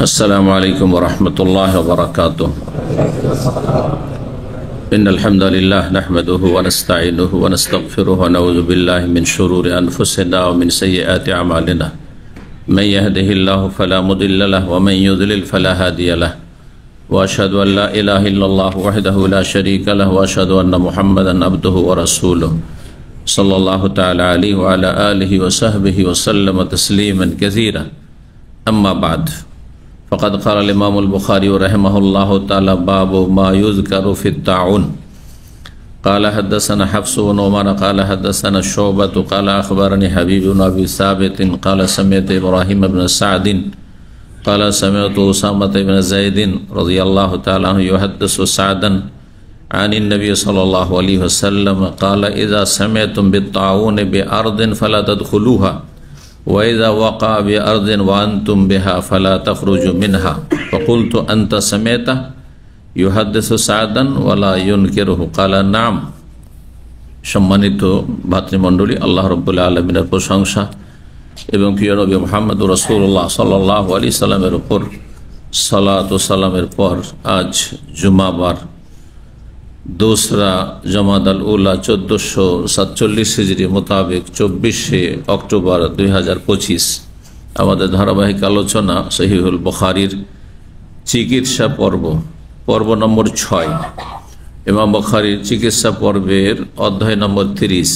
अस्सलामु अलैकुम वरहमतुल्लाहि वबरकातुह। इन्नल हम्दुलिल्लाह नहमदुहु व नस्तईनुहु व नस्तगफिरुहु व नऊज़ु बिल्लाहि मिन शुरूरि अनफुसिना व मिन सय्यिआति अमालिना। मन यहदिहिल्लाहु फला मुदिल्ल लहु व मन युद्लिल फला हादिय लहु व अशहदु अन ला इलाहा इल्लल्लाहु वहदहु ला शरीका लहु व अशहदु अन्न मुहम्मदन अब्दुहु व रसूलुहु सल्लल्लाहु तआला अलैहि व अला आलिहि व सहबिहि व सल्लम तस्लीमन कसीरा। अम्मा बाद फ़क़द क़ाल इमाम अल-बुख़ारी रहमहुल्लाहु तआला बाबु मा युज़करु फ़ित-ताउन। क़ाल हद्दसना हफ़्स बिन उमर क़ाल हद्दसना शुअबा क़ाल अख़बरनी हबीब बिन अबी साबित क़ाल समिअतु इब्राहीम बिन सअद क़ाल समिअतु उसामा बिन ज़ैद रज़ियल्लाहु तआला अन्हु युहद्दिसु सअदन अन नबी सल्लल्लाहु अलैहि वसल्लम क़ाल इज़ा समिअतुम बित-ताउन बिअर्दिन फ़ला तदख़ुलूहा वइज़ा वक़अ बिअर्दिन व अंतुम बिहा फ़ला तख़रुजू मिनहा फ़क़ुल्तु अंत समिअता युहद्दिसु सअदन वला युनकिरुहु क़ाल नाम। सम्मानित भातृमंडলী, আল্লাহ রাব্বুল আলামিনের প্রশংসা এবং প্রিয় নবী মুহাম্মদ রাসূলুল্লাহ সাল্লাল্লাহু আলাইহি সাল্লামের উপর সালাত ও সালামের পর আজ জুমাবার दूसरा जमादाल उला 1447 हिजरी मुताबिक 24 अक्टोबर 2025 আমাদের ধারাবাহিক আলোচনা সহিহুল বুখারীর চিকিৎসা পর্ব নম্বর 6 ইমাম বুখারীর চিকিৎসা পর্বের অধ্যায় নম্বর 30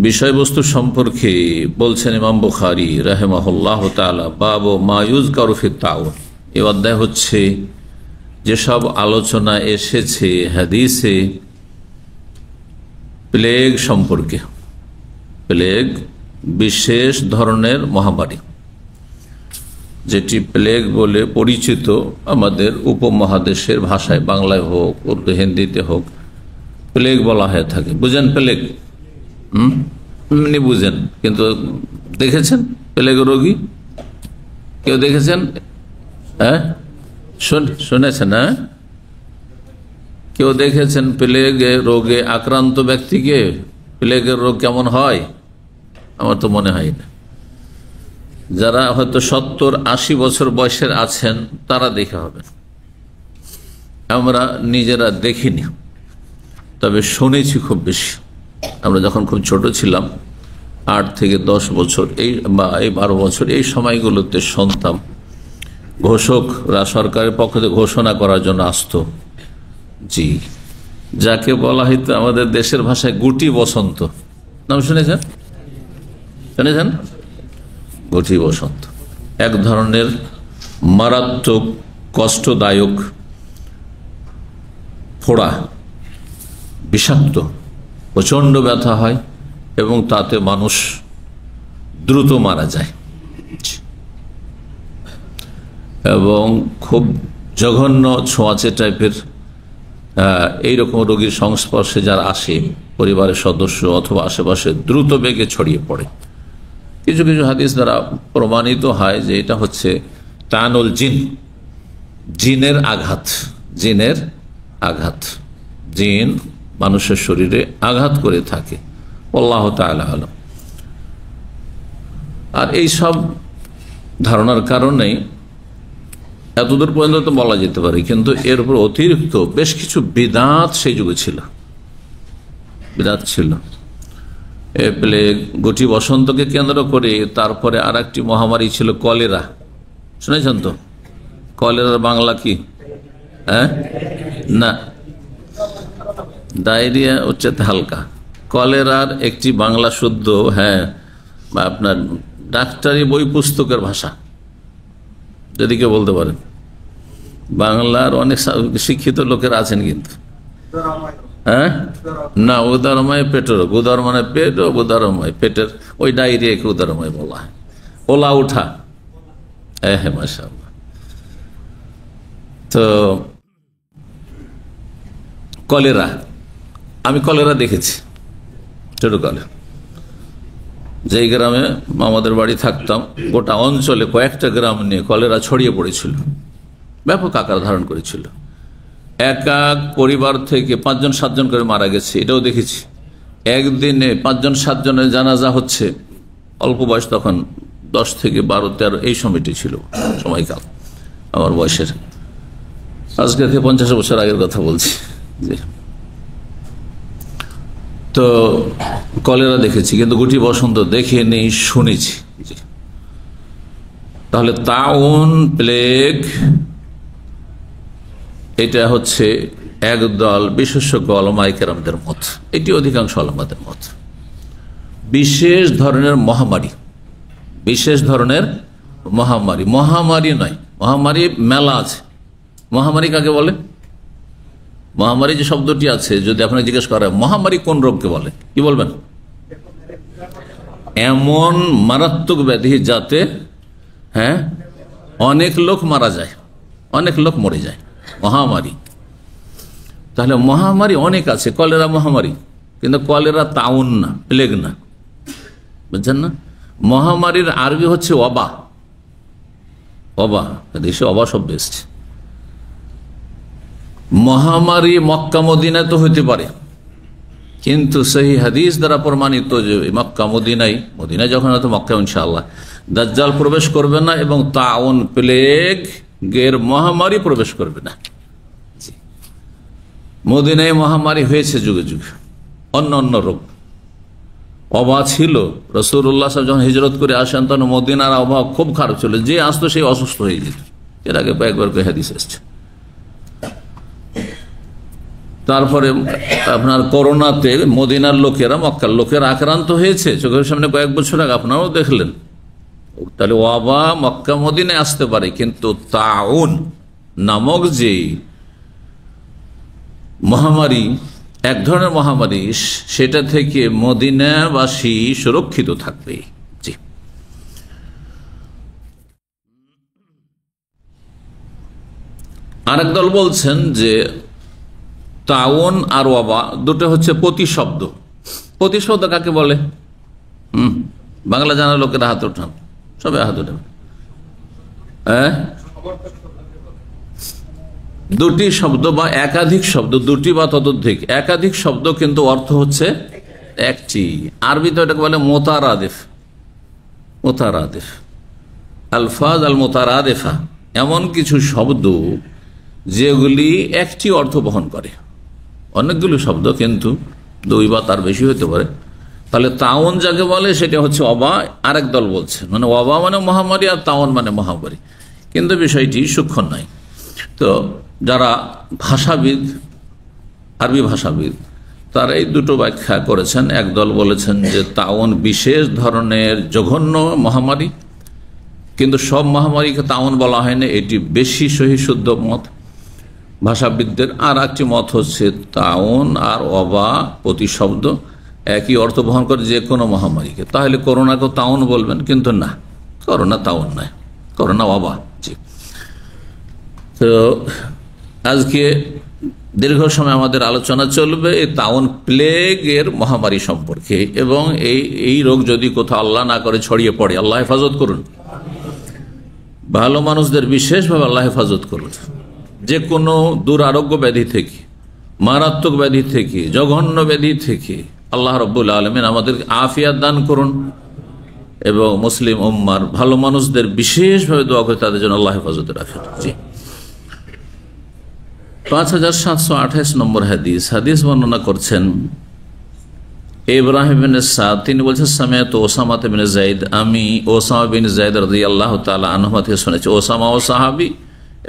বিষয়বস্তু সম্পর্কে বলছেন ইমাম বুখারী রাহিমাহুল্লাহ তাআলা বাবু মা ইউযকারু ফিত-তাউন। এই অধ্যায় হচ্ছে যেসব আলোচনা এসেছে হাদিসে প্লেগ সম্পর্কে। প্লেগ বিশেষ ধরনের মহামারী, যেটি প্লেগ বলে পরিচিত আমাদের উপমহাদেশের ভাষায়, বাংলায় হোক উর্দু হিন্দিতে হোক, প্লেগ বলা হয়ে থাকে। বুঝেন প্লেগ? এমনি বুঝেন, কিন্তু দেখেছেন প্লেগ রোগী? কেউ দেখেছেন? হ্যাঁ, শুনেছেন? হ্যাঁ, কেউ দেখেছেন প্লেগ রোগে আক্রান্ত ব্যক্তিকে? প্লেগের রোগ কেমন হয়? আমার তো মনে হয় না। যারা হয়তো 70-80 বছর বয়সের আছেন তারা দেখে হবে, আমরা নিজেরা দেখিনি, তবে শুনেছি খুব বেশি। আমরা যখন খুব ছোট ছিলাম, 8 থেকে 10 বছর এই 12 বছর এই সময়গুলোতে শুনতাম ঘোষকরা সরকারের পক্ষ থেকে ঘোষণা করার জন্য আসতো, জি, যাকে বলা হয়তো আমাদের দেশের ভাষায় গুটি বসন্ত। নাম শুনেছেন? গুটি বসন্ত এক ধরনের মারাত্মক কষ্টদায়ক ফোড়া, বিষাক্ত, প্রচণ্ড ব্যথা হয় এবং তাতে মানুষ দ্রুত মারা যায় এবং খুব জঘন্য ছোঁয়াচে টাইপের এইরকম রোগীর সংস্পর্শে যারা আসে, পরিবারের সদস্য অথবা আশেপাশে, দ্রুত বেগে ছড়িয়ে পড়ে। কিছু কিছু হাদিস দ্বারা প্রমাণিত হয় যে এটা হচ্ছে তানুল জিন, জিনের আঘাত। জিনের আঘাত, জিন মানুষের শরীরে আঘাত করে থাকে, আল্লাহ তাআলা আলাম। আর এই সব ধারণার কারণেই এতদূর পর্যন্ত তো বলা যেতে পারে, কিন্তু এর উপর অতিরিক্ত বেশ কিছু বিদআত সেই যুগে ছিল। বিদআত ছিল প্লেগ, গুটি বসন্তকে কেন্দ্র করে। তারপরে আর একটি মহামারী ছিল কলেরা। শুনেছেন তো? কলেরার বাংলা কি? হ্যাঁ, না, ডায়রিয়া হচ্ছে হালকা। কলেরার একটি বাংলা শুদ্ধ, হ্যাঁ, আপনার ডাক্তারি বই পুস্তকের ভাষা, যদি কেউ বলতে পারেন। বাংলার অনেক শিক্ষিত লোকের আছেন, কিন্তু হ্যাঁ, না, উদারময় পেটের রোগ, উদার মানে পেট, উদারময় পেটের, ওই ডায়রিয়াকে উদারময় বলা হয়। ওলা উঠা, হ্যাঁ, মাশাআল্লাহ। তো কলেরা, আমি কলেরা দেখেছি ছোটকালে। যেই গ্রামে আমাদের বাড়ি থাকতাম, গোটা অঞ্চলে কয়েকটা গ্রাম নিয়ে কলেরা ছড়িয়ে পড়েছিল, ব্যাপক আকার ধারণ করেছিল। এক এক পরিবার থেকে 5-7 জন করে মারা গেছে, এটাও দেখেছি। একদিনে 5-7 জনের জানাজা হচ্ছে, অল্প বয়স তখন 10 থেকে 12-13 এই সময়টি ছিল সময়কাল আমার বয়সের, আজকে থেকে 50 বছর আগের কথা বলছি। তো কলেরা দেখেছি, কিন্তু গুটি বসন্ত দেখিনি, শুনেছি। তাহলে তাউন, প্লেগ, এটা হচ্ছে একদল বিশেষজ্ঞ ওলামায়ে কেরামদের মত, এটি অধিকাংশ ওলামাদের মত। বিশেষ ধরনের মহামারী, বিশেষ ধরনের মহামারী, মহামারী নয়, মহামারী মেলা আছে। মহামারী কাকে বলে? মহামারী যে শব্দটি আছে, যদি আপনাকে জিজ্ঞেস করা হয় মহামারী কোন রোগকে বলে, কি বলবেন? এমন মারাত্মক ব্যাধি যাতে অনেক লোক মারা যায়, অনেক লোক মরে যায়, মহামারী। তাহলে মহামারী অনেক আছে। কলেরা মহামারী, কিন্তু কলেরা তাউন না, প্লেগ না, বুঝছেন না? মহামারীর আরবি হচ্ছে ওবা। ওবা, দেশে ওবা শব্দ এসছে। মহামারী মক্কা মদিনায় তো হইতে পারে, কিন্তু সেই হাদিস দ্বারা প্রমাণিত যে মক্কা মদিনায় যখন হয়তো মক্কা ইনশাআল্লাহ দাজ্জাল প্রবেশ করবে না, এবং তাউন, প্লেগ এর মহামারী প্রবেশ করবে না। মদিনায় মহামারী হয়েছে যুগে যুগে, অন্য অন্য রোগ। ওবা ছিল, রাসূলুল্লাহ সাল্লাল্লাহু আলাইহি ওয়াসাল্লাম যখন হিজরত করে আসেন তখন মদিনার আবহাওয়া খুব খারাপ ছিল, যে আসতো সেই অসুস্থ হয়ে যেত। এর আগে একবার করে হাদিস এসছে। তারপরে আপনার করোনাতে মদিনার লোকেরা, মক্কার লোকেরা আক্রান্ত হয়েছে, চোখের সামনে কয়েক বছর আগে আপনারাও দেখলেন। তাহলে ওয়াবা মক্কা মদিনায় আসতে পারে, কিন্তু তাউন নামক যে মহামারী, এক ধরনের মহামারী, সেটা থেকে মদিনাবাসী সুরক্ষিত থাকবে। জি, আরেক দল বলছেন যে তাউন আর ওয়াবা দুটো হচ্ছে প্রতিশব্দ। প্রতিশব্দ কাকে বলে? বাংলা জানার লোকেরা হাত ওঠান, সবাই হাত ওঠান। দুটি শব্দ বা একাধিক শব্দ, দুটি বা ততোধিক, একাধিক শব্দ, কিন্তু অর্থ হচ্ছে একটি। আরবিতে এটাকে বলে মোতারাদিফ। মোতারাদিফ, আলফাজ আল মোতারাদিফা, এমন কিছু শব্দ যেগুলি একটি অর্থ বহন করে। অনেকগুলো শব্দ, কিন্তু দুই বা তার বেশি হতে পারে। তাহলে তাউন যাকে বলে সেটা হচ্ছে ওবা। আরেক দল বলছে মানে ওবা মানে মহামারী, আর তাউন মানে মহামারী, কিন্তু বিষয়টি সূক্ষ্ম নয়। তো যারা ভাষাবিদ, আরবি ভাষাবিদ, তারা এই দুটো ব্যাখ্যা করেছেন। একদল বলেছেন যে তাউন বিশেষ ধরনের জঘন্য মহামারী, কিন্তু সব মহামারীকে তাউন বলা হয় না, এটি বেশি সহি শুদ্ধ মত ভাষাবিদদের। আর একটি মত হচ্ছে তাউন আর ওবা প্রতিশব্দ একই অর্থ বহন করে যে কোনো মহামারীকে। তাহলে করোনাকেও তাউন বলবেন, কিন্তু না, করোনা তাউন নয়, করোনা ওবা। জি, তো আজকে দীর্ঘ সময় আমাদের আলোচনা চলবে এই তাউন, প্লেগ এর মহামারী সম্পর্কে, এবং এই রোগ যদি কোথাও আল্লাহ না করে ছড়িয়ে পড়ে, আল্লাহ হেফাজত করুন, ভালো মানুষদের বিশেষভাবে আল্লাহ হেফাজত করুন, যে কোনো দুরারোগ্য ব্যাধি থেকে, মারাত্মক ব্যাধি থেকে, জঘন্য ব্যাধি থেকে আল্লাহ রাব্বুল আলামিন আমাদের আফিয়াত দান করুন, এবং মুসলিম উম্মার ভালো মানুষদের বিশেষভাবে দোয়া করে তাদের জন্য আল্লাহ হেফাজতে রাখেন। জি, 5728 নম্বর হাদিস। হাদিস বর্ণনা করছেন ইব্রাহিম বিন সাদ, তিনি বলছেন সামিআতু ওসামা বিন যায়েদ, আমি ওসামা বিন যায়েদ রাদিয়াল্লাহু তাআলা আনহু থেকে শুনেছি। ওসামা ও সাহাবী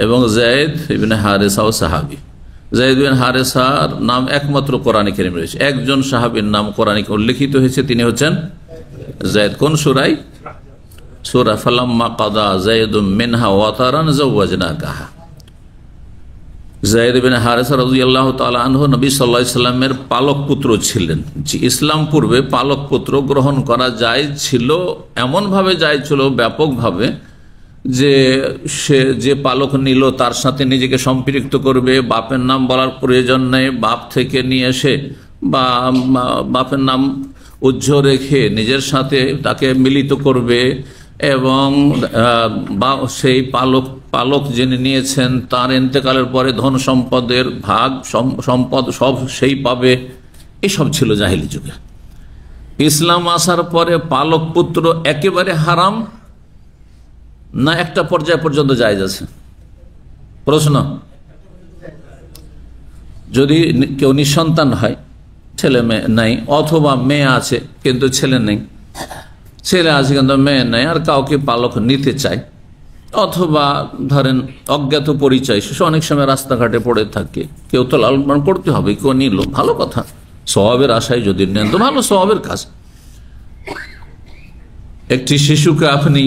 এবং যায়েদ ইবনে হারেসা ও সাহাবী। যায়েদ বিন হারেসার নাম একমাত্র কোরআনে কারীমে রয়েছে, একজন সাহাবীর নাম কোরআনে উল্লেখিত হয়েছে, তিনি হচ্ছেন যায়েদ। কোন সূরায়? সূরা ফালাম্মা কাদা যায়েদুম মিনহা ওয়াতারান যাওয়াজনাকাহা। যায়েদ বিন হারেসা রাদিয়াল্লাহু তাআলা আনহু নবী সাল্লাল্লাহু আলাইহি সাল্লামের পালক পুত্র ছিলেন। ইসলাম পূর্বে পালক পুত্র গ্রহণ করা যায় ছিল, এমন ভাবে যায় ছিল ব্যাপকভাবে, যে সে যে পালক নিল তার সাথে নিজেকে সম্পৃক্ত করবে, বাপের নাম বলার প্রয়োজন নেই, বাপ থেকে নিয়ে এসে বা বাপের নাম উজ্জ্ব রেখে নিজের সাথে তাকে মিলিত করবে, এবং সেই পালক যিনি নিয়েছেন তার ইন্তেকালের পরে ধন সম্পদের ভাগ, সম্পদ সব সেই পাবে। এসব ছিল জাহিলি যুগে। ইসলাম আসার পরে পালক পুত্র একেবারে হারাম, না একটা পর্যায় পর্যন্ত জায়েজ আছে? প্রশ্ন, যদি কেউ নিঃসন্তান হয়, ছেলে মেয়ে নাই, অথবা মেয়ে আছে কিন্তু ছেলে নেই, ছেলে আছে কিন্তু মেয়ে নেই, আর কাউকে পালক নিতে চায়, অথবা ধরেন অজ্ঞাত পরিচয়, শিশু অনেক সময় রাস্তাঘাটে পড়ে থাকে, কেউ তো লালন পালন করতে হবে, কেউ নিল, ভালো কথা, সওয়াবের আশায় যদি নেন তো ভালো, সওয়াবের কাজ। একটি শিশুকে আপনি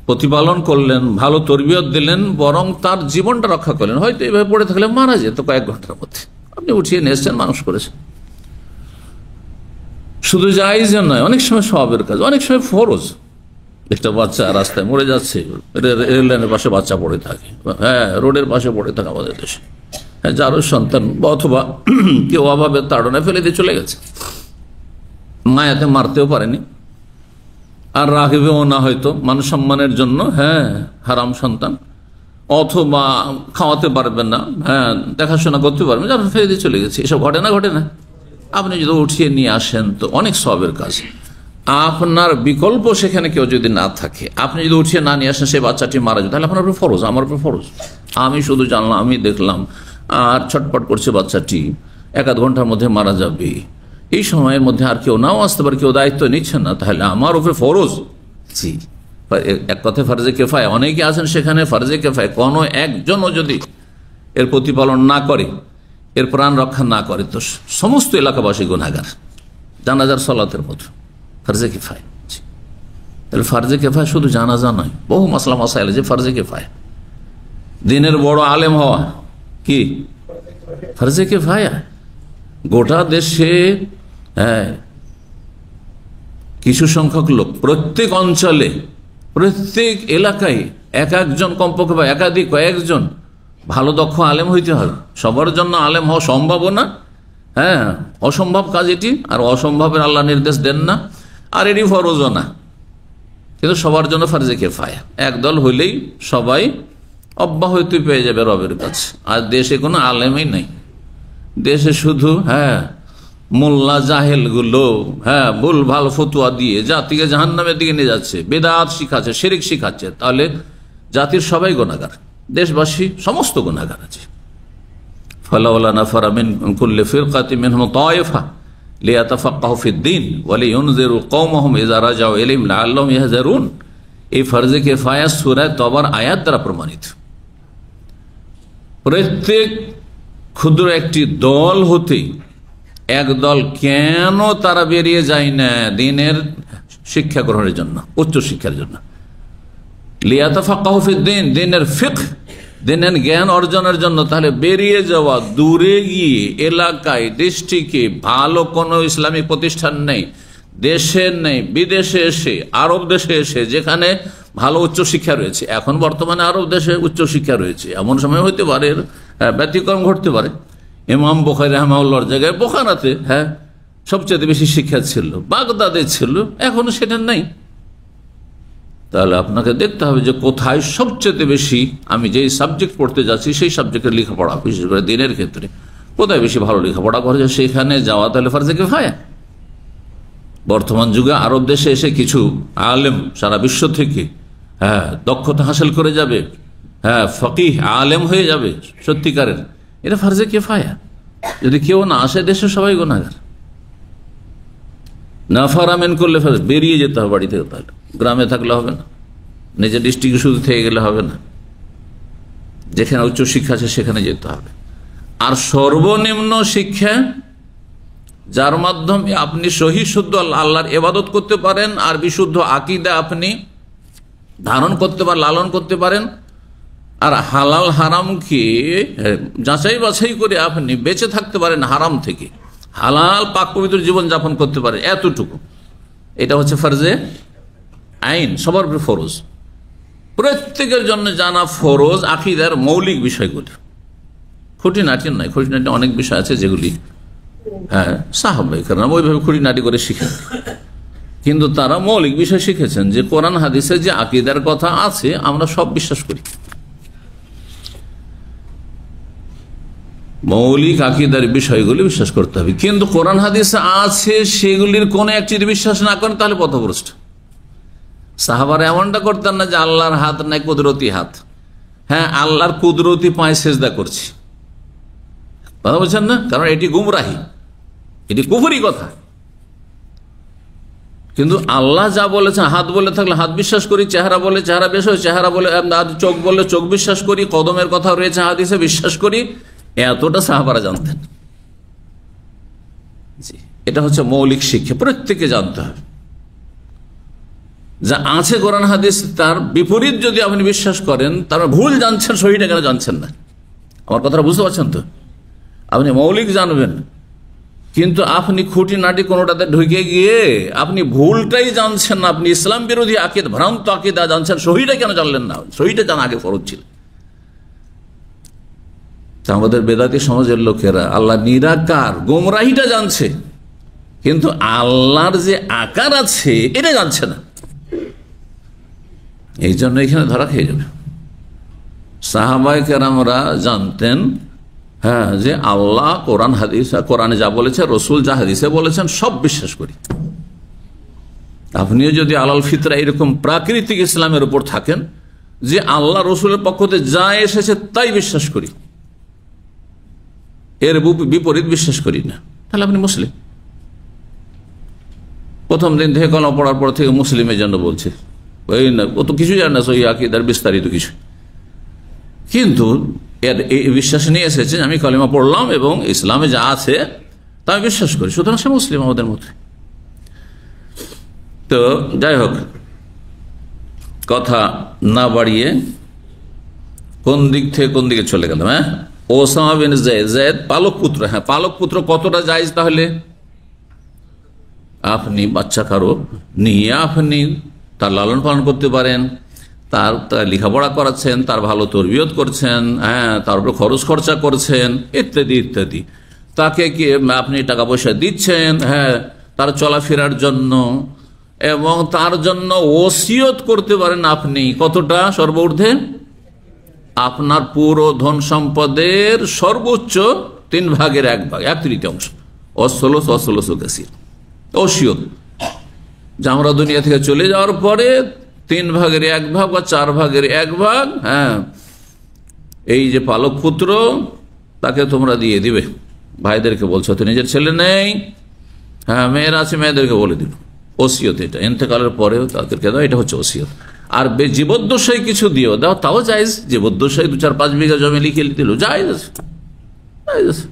প্রতিপালন করলেন, ভালো তরবিয়ত দিলেন, বরং তার জীবনটা রক্ষা করলেন। হয়তো এইভাবে পড়ে থাকলে মারা যেত কয়েক ঘন্টার মধ্যে, আপনি উঠিয়ে নিয়ে এসছেন, মানুষ করেছেন। শুধু জায়েজ নয়, অনেক সময় সওয়াবের কাজ, অনেক সময় ফরজ। একটা বাচ্চা রাস্তায় মরে যাচ্ছে, রেল লাইনের পাশে বাচ্চা পড়ে থাকে, হ্যাঁ, রোডের পাশে পড়ে থাকে আমাদের দেশে, হ্যাঁ, যারও সন্তান অথবা কেউ অভাবে তাড়নায় ফেলে দিয়ে চলে গেছে, মায়াতে মারতেও পারেনি, আর রাখবেও না হয়তো মানুষ সম্মানের জন্য, হ্যাঁ, হারাম সন্তান, অথবা খাওয়াতে পারবেন না, হ্যাঁ, দেখাশোনা করতে পারবেন, যারা ফেলে দিয়ে চলে গেছে। এসব ঘটে না? আপনি যদি উঠিয়ে নিয়ে আসেন তো অনেক সওয়াবের কাজ। আপনার বিকল্প সেখানে কেউ যদি না থাকে, আপনি যদি উঠিয়ে না নিয়ে আসেন, সেই বাচ্চাটি মারা যায়, তাহলে আপনার উপর ফরজ, আমার উপর ফরজ। আমি শুধু জানলাম, আমি দেখলাম, আর ছটপট করছে বাচ্চাটি, 1-8 ঘন্টার মধ্যে মারা যাবে, এই সময়ের মধ্যে আর কেউ নাও আসতে পারে, কেউ দায়িত্ব নিচ্ছে না, তাহলে আমার উপরে ফরজ। জি, এক কথায় ফারজে কেফায়া, অনেকে আছেন সেখানে ফারজে কেফায়া, কোনো একজনও যদি এর প্রতিপালন না করে, এর প্রাণ রক্ষা না করে, তো সমস্ত এলাকাবাসী গুনাহগার, জানাজার সালাতের মতো। ফারজে কিফায়া, তাহলে ফারজে কিফায়া শুধু জানাজা নয়, বহু মাসলা মাসাইল যে ফারজে কিফায়া। দিনের বড় আলেম হওয়া কি ফারজে কিফায়া? গোটা দেশে, হ্যাঁ, কিছু সংখ্যক লোক, প্রত্যেক অঞ্চলে, প্রত্যেক এলাকায় এক একজন কমপক্ষে বা একাধিক কয়েকজন ভালো দক্ষ আলেম হইতে হবে। সবার জন্য আলেম হওয়া সম্ভব না, হ্যাঁ, অসম্ভব কাজ এটি, আর অসম্ভবের আল্লাহ নির্দেশ দেন না, আর এটি ফরজও না, কিন্তু সবার জন্য ফারজে কিফায়া। একদল হইলেই সবাই অব্যাহতি পেয়ে যাবে রবের কাছে। আর দেশে কোনো আলেমই নাই, দেশে শুধু, হ্যাঁ, মোল্লা জাহেল গুলো, হ্যাঁ, ভুল ভাল ফতুয়া দিয়ে জাতিকে জাহান্নামের দিকে নিয়ে যাচ্ছে, বেদাত শিখাচ্ছে, শিরক শিখাচ্ছে, তাহলে জাতির সবাই গুনাহগার, দেশবাসী সমস্ত গুনাহগার আছে। ফালাউলা নাফারা মিন কুল্লি ফিরকাতিন মিনহুম তায়েফা লিয়াতাফাক্কাহু ফিদ-দীন ওয়া লিয়ুনযিরু কওমাহুম ইযা রাজাউ ইলাইহিম লাআল্লাহুম ইয়াহযারুন। এই ফরজে কিফায়া সূরা তওবার আয়াত দ্বারা প্রমাণিত। প্রত্যেক ক্ষুদ্র একটি দল হতে একদল কেন তারা বেরিয়ে যায় না দ্বীনের শিক্ষা গ্রহণের জন্য, উচ্চ শিক্ষার জন্য, লিয়াতাফাক্কাহু ফিদ-দীন, দ্বীনের ফিকহ, দ্বীনের জ্ঞান অর্জনের জন্য। তাহলে বেরিয়ে যাওয়া, দূরে গিয়ে এলাকায়, ডিস্ট্রিক্টে ভালো কোনো ইসলামিক প্রতিষ্ঠান নেই, দেশে নেই, বিদেশে এসে, আরব দেশে এসে, যেখানে ভালো উচ্চশিক্ষা রয়েছে। এখন বর্তমানে আরব দেশে উচ্চশিক্ষা রয়েছে, এমন সময় হইতে পারে, ব্যতিক্রম ঘটতে পারে। ইমাম বুখারী রাহিমাহুল্লাহর জায়গায় বোখারাতে, হ্যাঁ, সবচেয়ে বেশি শিক্ষা ছিল, বাগদাদে ছিল, এখনো সেটা নেই। তাহলে আপনাকে দেখতে হবে যে কোথায় সবচেয়ে বেশি, আমি যেই সাবজেক্ট পড়তে যাচ্ছি সেই সাবজেক্টের লেখাপড়া, বিশেষ করে দিনের ক্ষেত্রে কোথায় বেশি ভালো লেখাপড়া করা যায় সেখানে যাওয়া, তাহলে ফারজে কিফায়া। বর্তমান যুগে আরব দেশে এসে কিছু আলেম সারা বিশ্ব থেকে, হ্যাঁ, দক্ষতা হাসিল করে যাবে, হ্যাঁ, ফকিহ আলেম হয়ে যাবে সত্যিকারের, এটা ফারজে কিফায়া। যদি কেউ না আসে, দেশে সবাই গুনাহগার। নাফারা মিন কুল্লি ফিরকাতিন, বেরিয়ে যেতে হবে বাড়ি থেকে, তাহলে গ্রামে থাকলে হবে না, নিজের ডিস্ট্রিক্টে শুধু থেকে গেলে হবে না, যেখানে উচ্চ শিক্ষা আছে সেখানে যেতে হবে। আর সর্বনিম্ন শিক্ষা, যার মাধ্যমে আপনি সহি শুদ্ধ আল্লাহর ইবাদত করতে পারেন, আর বিশুদ্ধ আকীদা আপনি ধারণ করতে পারেন, লালন করতে পারেন, আর হালাল হারামকে যাচাই বাছাই করে আপনি বেঁচে থাকতে পারেন হারাম থেকে, হালাল পাক পবিত্র জীবন যাপন করতে পারেন, এতটুকু, এটা হচ্ছে ফরজে আইন, সবার উপরে ফরজ, প্রত্যেকের জন্য জানা ফরজ। আকীদার মৌলিক বিষয়গুলি, খুঁটিনাটি নয়, খুঁটিনাটি অনেক বিষয় আছে যেগুলি, হ্যাঁ, সাহাবায়ে কেরাম ওইভাবে খুঁটিনাটি করে শিখেন, কিন্তু তারা মৌলিক বিষয় শিখেছেন, যে কোরআন হাদিসে যে আকীদার কথা আছে আমরা সব বিশ্বাস করি, মৌলিক আকীদার বিষয়গুলি বিশ্বাস করতে হবে। কিন্তু কোরআন হাদিসে আছে সেগুলির কোন একটি বিশ্বাস না করেন তাহলে পথভ্রষ্ট। সাহাবারা এমনটা করতেন না যে আল্লাহর হাত নাই কুদরতি হাত, হ্যাঁ আল্লাহর কুদরতি পায়ে সেজদা করছি, কথা বলছেন না? কারণ এটি গুমরাহি, এটি কুফরি কথা। কিন্তু আল্লাহ যা বলেছেন, হাত বলে থাকলে হাত বিশ্বাস করি, চেহারা বলে চেহারা বিশ্বাস, চেহারা বলে চোখ বলে চোখ বিশ্বাস করি, কদমের কথা রয়েছে হাদিসে বিশ্বাস করি, এতটা সাহাবারা জানতেন। এটা হচ্ছে মৌলিক শিক্ষা, প্রত্যেকে জানতে হবে। যা আছে কোরআন হাদিস তার বিপরীত যদি আপনি বিশ্বাস করেন, তার ভুল জানছেন, সহিটা কেন জানছেন না? আমার কথাটা বুঝতে পারছেন তো? আপনি মৌলিক জানবেন, কিন্তু আপনি খুঁটিনাটি কোনোটাতে ঢুকে গিয়ে আপনি ভুলটাই জানছেন না, আপনি ইসলাম বিরোধী আকিদ, ভ্রান্ত আকিদা জানছেন, সহিটা কেন জানলেন না? সহিটা জানা আগে ফরজ ছিল। আমাদের বেদাতি সমাজের লোকেরা আল্লাহ নিরাকার, গোমরাহিটা জানছে, কিন্তু আল্লাহর যে আকার আছে এটা জানছে না। এই জন্য এখানে ধরা খেয়ে যাবে। সাহাবায়ে কেরামরা জানতেন, হ্যাঁ, যে আল্লাহ কোরআন হাদিস, কোরআনে যা বলেছে, রসুল যা হাদিসে বলেছেন সব বিশ্বাস করি। আপনিও যদি আলাল ফিতরা এরকম প্রাকৃতিক ইসলামের উপর থাকেন যে আল্লাহ রসুলের পক্ষ থেকে যা এসেছে তাই বিশ্বাস করি, এর বিপরীত বিশ্বাস করি না, তাহলে আপনি মুসলিম। প্রথম দিন থেকে কলমা পড়ার পর থেকে মুসলিমের জন্য বলছে, ওই না ও তো কিছু জানে না, সহি আকীদার বিস্তারিত কিছু, কিন্তু এর এই বিশ্বাস নিয়ে এসেছে আমি কলিমা পড়লাম এবং ইসলামে যা আছে তা আমি বিশ্বাস করি, সুতরাং সে মুসলিম আমাদের মধ্যে। তো যাই হোক, কথা না বাড়িয়ে কোন দিক থেকে কোন দিকে চলে গেলাম। হ্যাঁ, ওসামা বিন যায়েদ, যায়েদ পালক পুত্র। হ্যাঁ, পালক পুত্র কতটা জায়েজ? তাহলে আপনি বাচ্চা কারো নিয়ে আপনি তার লালন পালন করতে পারেন, তার লেখাপড়া করাচ্ছেন, তার ভালো তরবিয়ত করছেন, হ্যাঁ, তার উপর খরচ খরচা করছেন, ইত্যাদি ইত্যাদি। তাকে কি আপনি টাকা পয়সা দিচ্ছেন, হ্যাঁ, তার চলাফেরার জন্য, এবং তার জন্য ওসিয়ত করতে পারেন আপনি। কতটা? সর্বঊর্ধ্বে আপনার পুরো ধন সম্পদের সর্বোচ্চ 3/1 1/3 অসলস কাসির ওসিয়ত, যে আমরা দুনিয়া থেকে চলে যাওয়ার পরে 3/1 বা 4/1, হ্যাঁ, এই যে পালক পুত্র তাকে তোমরা দিয়ে দিবে। ভাইদেরকে বলছো, তো নিজের ছেলে নেই, হ্যাঁ, মেয়ের আছে, মেয়েদেরকে বলে দিল। ওসিয়ত এটা ইন্তেকালের পরেও তাদেরকে দাও, এটা হচ্ছে ওসিয়ত। আর জীবদ্দশায় কিছু দিও দাও, তাও জায়েজ। জীবদ্দশায় 2-4-5 বিঘা জমি লিখে দিল, জায়েজ আছে।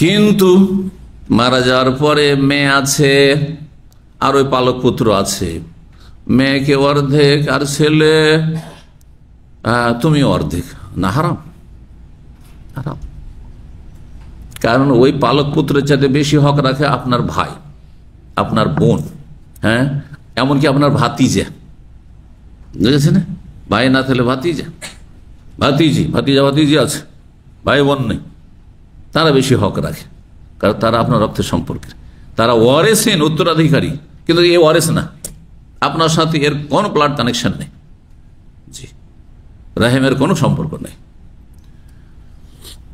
কিন্তু মারা যাওয়ার পরে মেয়ে আছে আর ওই পালক পুত্র আছে, মেয়েকে অর্ধেক আর ছেলে তুমি অর্ধেক, না হারাম? হারাম। কারণ ওই পালক পুত্রের চাইতে বেশি হক রাখে আপনার ভাই, আপনার বোন, হ্যাঁ, এমনকি আপনার ভাতিজা, বুঝেছে না? ভাই না থাকলে ভাতিজা, ভাতিজি আছে, ভাই বোন নেই, তারা বেশি হক রাখে, কারণ তারা আপনার রক্তের সম্পর্কে, তারা ওয়ারেসেন, উত্তরাধিকারী, কিন্তু এ ওয়ারেস না, আপনার সাথে এর কোনো ব্লাড কানেকশন নেই, জি, রাহিমের কোনো সম্পর্ক নেই,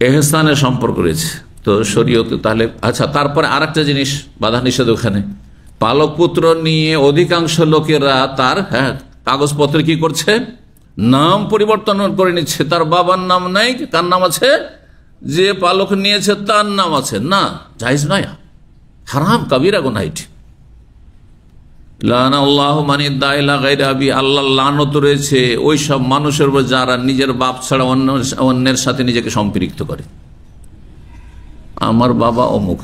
এহসানের সম্পর্ক রয়েছে। তো শরীয়তে তাহলে আচ্ছা, তারপরে আর একটা জিনিস বাধা নিষেধ ওখানে, পালক পুত্র নিয়ে অধিকাংশ লোকেরা তার, হ্যাঁ, কাগজপত্র কি করছে, নাম পরিবর্তন করে নিচ্ছে। তার বাবার নাম নাই, কার নাম আছে? যে পালক নিয়েছে তার নাম আছে। না, জায়েজ নয়, হারাম, কাবিরা গুনাহ এটি। আল্লাহ লানত রয়েছে ওই সব মানুষের উপর যারা নিজের বাপ ছাড়া অন্যের সাথে নিজেকে সম্পৃক্ত করে। আমার বাবা অমুক,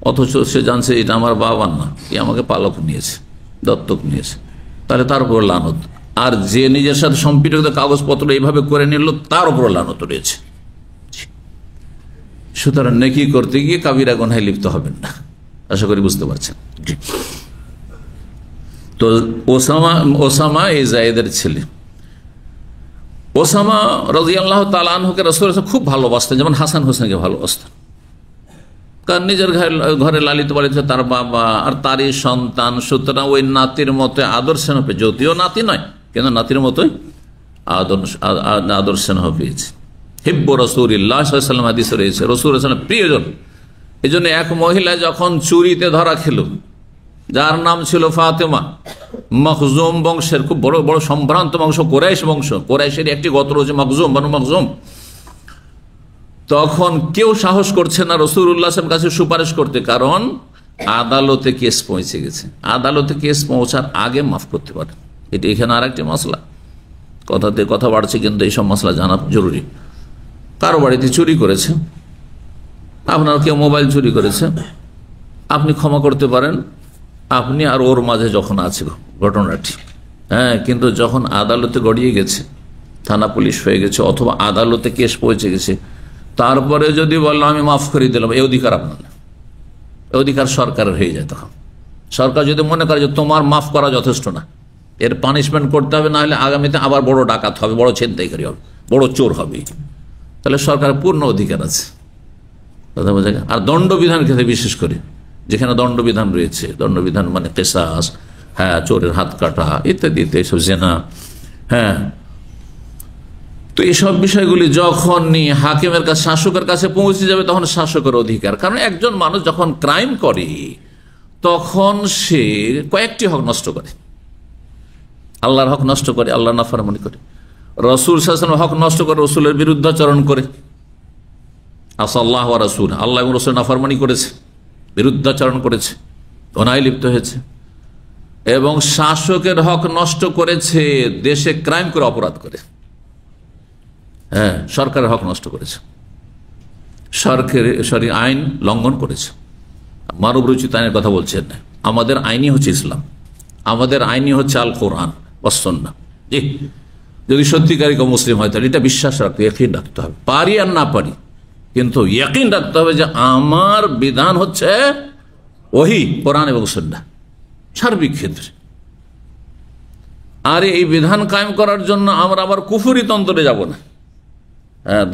অথচ সে জানছে এটা আমার বাবার না, কি আমাকে পালক নিয়েছে, দত্তক নিয়েছে, তাহলে তার উপর লানত। আর যে নিজের সাথে সম্পৃক্ত কাগজপত্র এইভাবে করে নিল, তার উপর লানত রয়েছে। সুতরাং নেকি করতে গিয়ে কাবিরা গুনাহে লিপ্ত হবেন না, আশা করি বুঝতে পারছেন। তো ওসামা এই যায়েদের ছেলে, ওসামা রাদিয়াল্লাহু তাআলা আনহুকে রাসূলুল্লাহ খুব ভালোবাসতেন, যেমন হাসান হোসেনকে ভালোবাসতেন। কারণ নিজের ঘরে লালিত পালিত তার বাবা আর তারই সন্তান, সুতরাং ওই নাতির মতো আদর্শেন হবে, যদিও নাতি নয়, কিন্তু নাতির মতোই আদর্শেন পেয়েছে। হিব্বু রাসূলিল্লাহ সাল্লাল্লাহু আলাইহি ওয়াসাল্লাম হাদিসে রয়েছে, রাসূলুল্লাহ প্রিয়জন। এই জন্য এক মহিলা যখন চুরিতে ধরা খেল, যার নাম ছিল ফাতেমা, মখজুম বংশের, খুব বড় বড় সম্ভ্রান্ত বংশ, কোরাইশ বংশ, কোরাইশের একটি গোত্র হচ্ছে মখজুম, বানু মখজুম। তখন কেউ সাহস করছে না রাসূলুল্লাহ সাল্লাল্লাহু আলাইহি ওয়াসাল্লামের কাছে সুপারিশ করতে, কারণ আদালতে কেস পৌঁছে গেছে। আদালতে কেস পৌঁছার আগে মাফ করতে পারে। এটা এখানে আর একটি মশলা, কথাতে কথা বাড়ছে, কিন্তু এইসব মশলা জানা জরুরি। কারো বাড়িতে চুরি করেছে, আপনার কেউ মোবাইল চুরি করেছে, আপনি ক্ষমা করতে পারেন, আপনি আর ওর মাঝে যখন আছে ঘটনাটি, হ্যাঁ, কিন্তু যখন আদালতে গড়িয়ে গেছে, থানা পুলিশ হয়ে গেছে, অথবা আদালতে কেস পৌঁছে গেছে, তারপরে যদি বললো আমি মাফ করে দিলাম, এই অধিকার আপনার না, এই অধিকার সরকারের হয়ে যায়। তখন সরকার যদি মনে করে যে তোমার মাফ করা যথেষ্ট না, এর পানিশমেন্ট করতে হবে, না হলে আগামীতে আবার বড় ডাকাত হবে, বড় ছিনতাইকারী হবে, বড় চোর হবে, তাহলে সরকারের পূর্ণ অধিকার আছে। কথা বোঝা গেল? আর দণ্ডবিধান ক্ষেত্রে বিশেষ করে, যেখানে দণ্ডবিধান রয়েছে, দণ্ডবিধান মানে কিসাস, হ্যাঁ, চোরের হাত কাটা ইত্যাদি ইত্যাদি, এইসব জেনা, হ্যাঁ, তো এইসব বিষয়গুলি যখন হাকিমের কাছে, শাসকের কাছে পৌঁছে যাবে, তখন শাসকের অধিকার। কারণ একজন মানুষ যখন ক্রাইম করে তখন সে কয়েকটি হক নষ্ট করে, আল্লাহর হক নষ্ট করে, আল্লাহ নাফরমানি করে, রাসূল সাল্লাল্লাহু আলাইহি ওয়াসাল্লামের হক নষ্ট করে, রাসূলের বিরুদ্ধাচরণ করে, আসাল্লাহ ওয়া রাসূল, আল্লাহ এবং রাসূল নাফরমানি করেছে, বিরুদ্ধাচরণ করেছে, অন্যায় লিপ্ত হয়েছে, এবং শাসকের হক নষ্ট করেছে, দেশে ক্রাইম করে, অপরাধ করে, হ্যাঁ, সরকারের হক নষ্ট করেছে, সরকারি আইন লঙ্ঘন করেছে। মানব রচিত আইনের কথা বলছেন না, আমাদের আইনই হচ্ছে ইসলাম, আমাদের আইনই হচ্ছে আল কোরআন ওয়াস সুন্নাহ। জি, যদি সত্যিকারী কেউ মুসলিম হয় তাহলে এটা বিশ্বাস রাখতে, ইয়াকিন রাখতে হবে, পারি আর না পারি, কিন্তু ইয়াকিন রাখতে হবে যে আমার বিধান হচ্ছে ওহী, কোরআন এবং সুন্নাহ সার্বিক ক্ষেত্রে। আর এই বিধান কায়েম করার জন্য আমরা আবার কুফরি তন্ত্রে যাব না,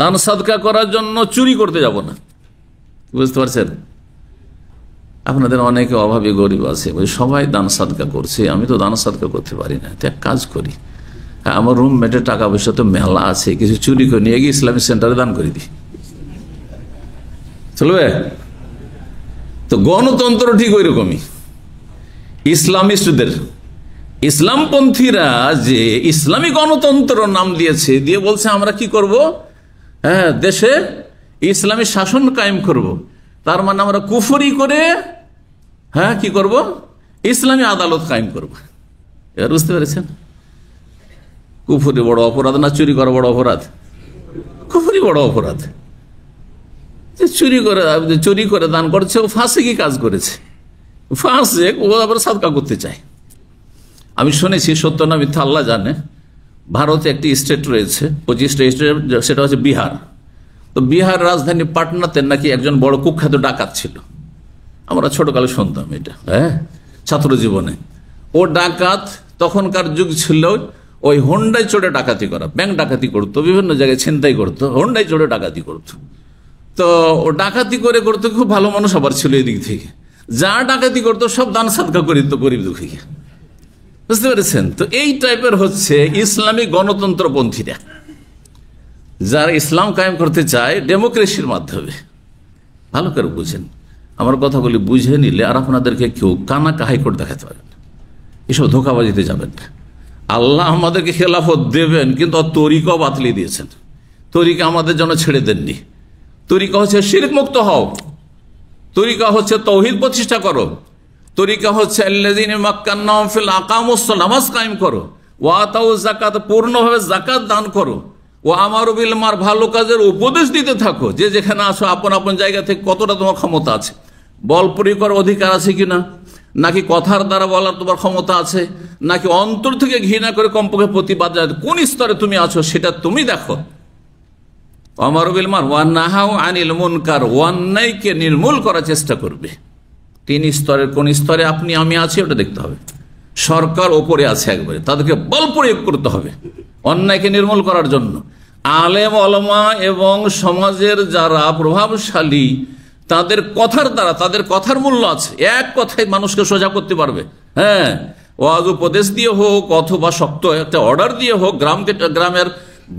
দান সাদকা করার জন্য চুরি করতে যাব না। বুঝতে পারছেন? আপনাদের অনেকে অভাবী গরিব আছে, সবাই দান সাদকা করছে, আমি তো দান সাদকা করতে পারি না, এক কাজ করি, আমার রুমমেটের টাকা পয়সা তো মেলা আছে, কিছু চুরি করে নিয়ে গিয়ে ইসলামিক সেন্টারে দান করে দিই, চলবে? তো গণতন্ত্র ঠিক ওই রকমই, ইসলামিস্টদের, ইসলামপন্থীরা যে ইসলামী গণতন্ত্র নাম দিয়েছে, দিয়ে বলছে আমরা কি করব, হ্যাঁ, দেশে ইসলামী শাসন কায়েম করব, তার মানে আমরা কুফরি করে, হ্যাঁ, কি করব, ইসলামী আদালত কায়েম করব। এবার বুঝতে পেরেছেন? কুফরি বড় অপরাধ না চুরি করা বড় অপরাধ? কুফরি বড় অপরাধ। চুরি করে দান করছে, ও ফাঁসিকি কাজ করেছে, ফাঁসেক, ও আবার সাদকা করতে চায়। আমি শুনেছি, সত্য না মিথ্যা আল্লাহ জানে, ভারতে একটি স্টেট রয়েছে, 25টা স্টেট, সেটা হচ্ছে বিহার। তো বিহার রাজধানী পাটনাতে নাকি একজন বড় কুখ্যাত ডাকাত ছিল, আমরা ছোটকালে শুনতাম এটা, হ্যাঁ, ছাত্র জীবনে। ও ডাকাত, তখনকার যুগ ছিল ওই হোন্ডায় চড়ে ডাকাতি করা, ব্যাংক ডাকাতি করতো, বিভিন্ন জায়গায় ছিনতাই করতো, হোন্ডায় চড়ে ডাকাতি করতো। তো ও ডাকাতি করে করতো, খুব ভালো মানুষ আবার ছিল এদিক থেকে, যা ডাকাতি করতো সব দান সাদকা করিত গরিব দুঃখীকে। বুঝতে পেরেছেন? তো এই টাইপের হচ্ছে ইসলামী গণতন্ত্রপন্থীরা, যারা ইসলাম কায়েম করতে চায় ডেমোক্রেসির মাধ্যমে। ভালো করে বুঝেন, আমার কথাগুলি বুঝে নিলে আর আপনাদেরকে কেউ কানা কাহাই করে দেখাতে পারবেন, এসব ধোঁকাবাজিতে যাবেন না। আল্লাহ আমাদেরকে খেলাফত দেবেন, কিন্তু তরিকাও বাতলি দিয়েছেন, তরিকা আমাদের জন্য ছেড়ে দেননি। তরিকা হচ্ছে শিরক মুক্ত হও, তরিকা হচ্ছে তৌহিদ প্রতিষ্ঠা করো, তরিকা হচ্ছে আল্লাযীনা মাক্কান্নাহুম ফিল আকামুস সালাত, নামাজ কায়েম করো, ওয়া আতাউ যাকাত, পূর্ণভাবে যাকাত দান করো, ও আমারু বিল মার, ভালো কাজের উপদেশ দিতে থাকো। যে যেখানে আসো আপন আপন জায়গা থেকে কতটা তোমার ক্ষমতা আছে, বল প্রয়োগ করার অধিকার আছে কিনা, নাকি কথার দ্বারা বলার তোমার ক্ষমতা আছে, নাকি অন্তর থেকে ঘৃণা করে কমপক্ষে প্রতিবাদ, কোন স্তরে তুমি আছো সেটা তুমি দেখো। আমারু বিল মার ওয়া নাহাউ আনিল মুনকার, অন্যায়কে নির্মূল করার চেষ্টা করবে। 3 স্তরের কোন স্তরে আপনি আমি আছি ওটা দেখতে হবে। সরকার ওপরে আছে একবারে, তাদেরকে বল প্রয়োগ করতে হবে অন্যায়কে নির্মূল করার জন্য। আলেম ওলামা এবং সমাজের যারা প্রভাবশালী, তাদের কথার দ্বারা, তাদের কথার মূল্য আছে, এক কথায় মানুষকে সোজা করতে পারবে। হ্যাঁ, ওয়াজ উপদেশ দিয়ে হোক অথবা শক্ত একটা অর্ডার দিয়ে হোক, গ্রামের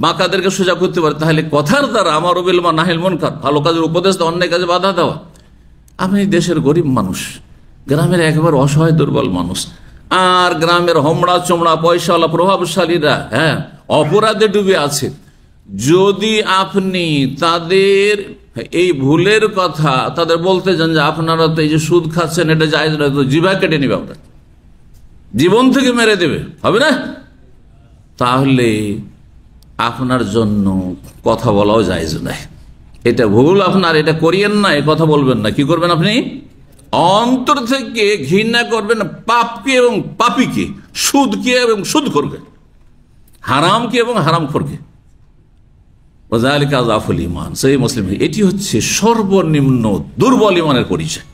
বাঁকাদেরকে সোজা করতে পারে। তাহলে কথার দ্বারা আমারু বিল মার নাহিল মুনকার, ভালো কাজের উপদেশ দেওয়া, অন্যায় কাজে বাধা দেওয়া। আপনি দেশের গরিব মানুষ, গ্রামের একবার অসহায় দুর্বল মানুষ, আর গ্রামের হোমড়া চোমড়া পয়সাওয়ালা প্রভাবশালীরা অপরাধে ডুবে আছে। যদি আপনি তাদের এই ভুলের কথা তাদের বলতে যান যে আপনারা তো এই যে সুদ খাচ্ছেন এটা জায়েজ নয়, তো জিভা কেটে নিবে, আপনার জীবন থেকে মেরে দেবে, হবে না? তাহলে আপনার জন্য কথা বলাও জায়েজ নয়। এটা ভুল, আপনার এটা করিয়েন না, এ কথা বলবেন না। কি করবেন আপনি? অন্তর থেকে ঘৃণা করবেন পাপকে এবং পাপীকে, সুদকে এবং সুদখোরকে, হারামকে এবং হারামখোরকে। ইমান সেই মুসলিম, এটি হচ্ছে সর্বনিম্ন দুর্বল ইমানের পরিচয়।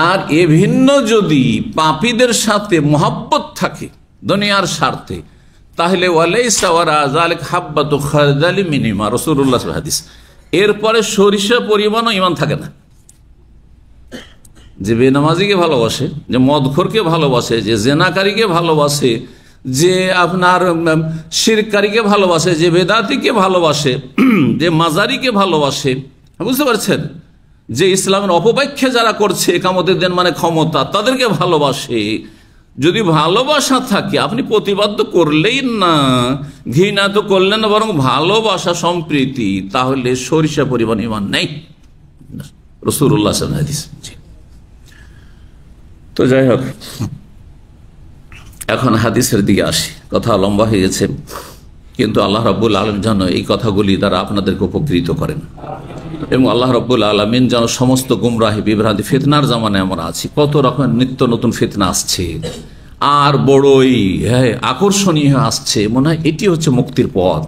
আর এ ভিন্ন যদি পাপীদের সাথে মহব্বত থাকে দুনিয়ার স্বার্থে, তাহলে রাসূলুল্লাহ হাদিস, এরপরে সরিষা পরিমাণও ইমান থাকে না। যে বেনামাজিকে ভালোবাসে, যে মদখোরকে ভালোবাসে, যে জেনাকারীকে ভালোবাসে, যে আপনার শিরকারীকে ভালোবাসে, যে বেদাতিকে ভালোবাসে, যে মাজারিকে ভালোবাসে, বুঝতে পারছেন, যে ইসলামের অপব্যাখ্যা যারা করছে একামতের দিন মানে ক্ষমতা, তাদেরকে ভালোবাসে, যদি ভালোবাসা থাকে আপনি প্রতিবাদ তো করলেই না, ঘৃণা তো করলেন না, বরং ভালোবাসা সম্প্রীতি, তাহলে সরিষা পরিমাণ ইমান নেই। রাসূলুল্লাহ সাল্লাল্লাহু আলাইহি ওয়াসাল্লাম। তো যাই হোক, এখন হাদিসের দিকে আসি। কথা লম্বা হয়ে গেছে, কিন্তু আল্লাহ রাব্বুল আলামিন যেন এই কথাগুলি দ্বারা আপনাদেরকে উপকৃত করেন, এবং আল্লাহ রাব্বুল আলামিন যেন সমস্ত গুমরাহি বিভ্রান্তি, ফিতনার জামানায় আমরা আছি, কত রকমের নিত্য নতুন ফিতনা আসছে, আর বড়ই আকর্ষণীয় আসছে। মনে হয় এটি হচ্ছে মুক্তির পথ,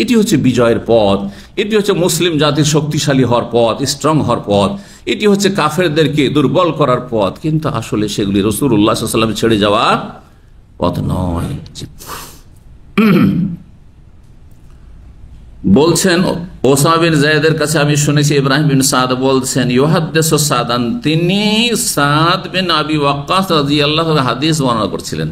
এটি হচ্ছে বিজয়ের পথ, এটি হচ্ছে মুসলিম জাতির শক্তিশালী হওয়ার পথ, স্ট্রং হওয়ার পথ, এটি হচ্ছে কাফেরদেরকে দুর্বল করার পথ। কিন্তু আসলে সেগুলি রাসূলুল্লাহ সাল্লাল্লাহু আলাইহি ওয়াসাল্লাম ছেড়ে যাওয়া পথ নয়। বলছেন ওসামা বিন যায়েদের কাছে আমি শুনেছি, ইব্রাহিম বিন সাদ বলছেন, ইউহাদ্দিসু সাদান, তিনি সাদ বিন আবি ওয়াক্কাস রাদিয়াল্লাহু আনহু হাদিস বর্ণনা করছিলেন।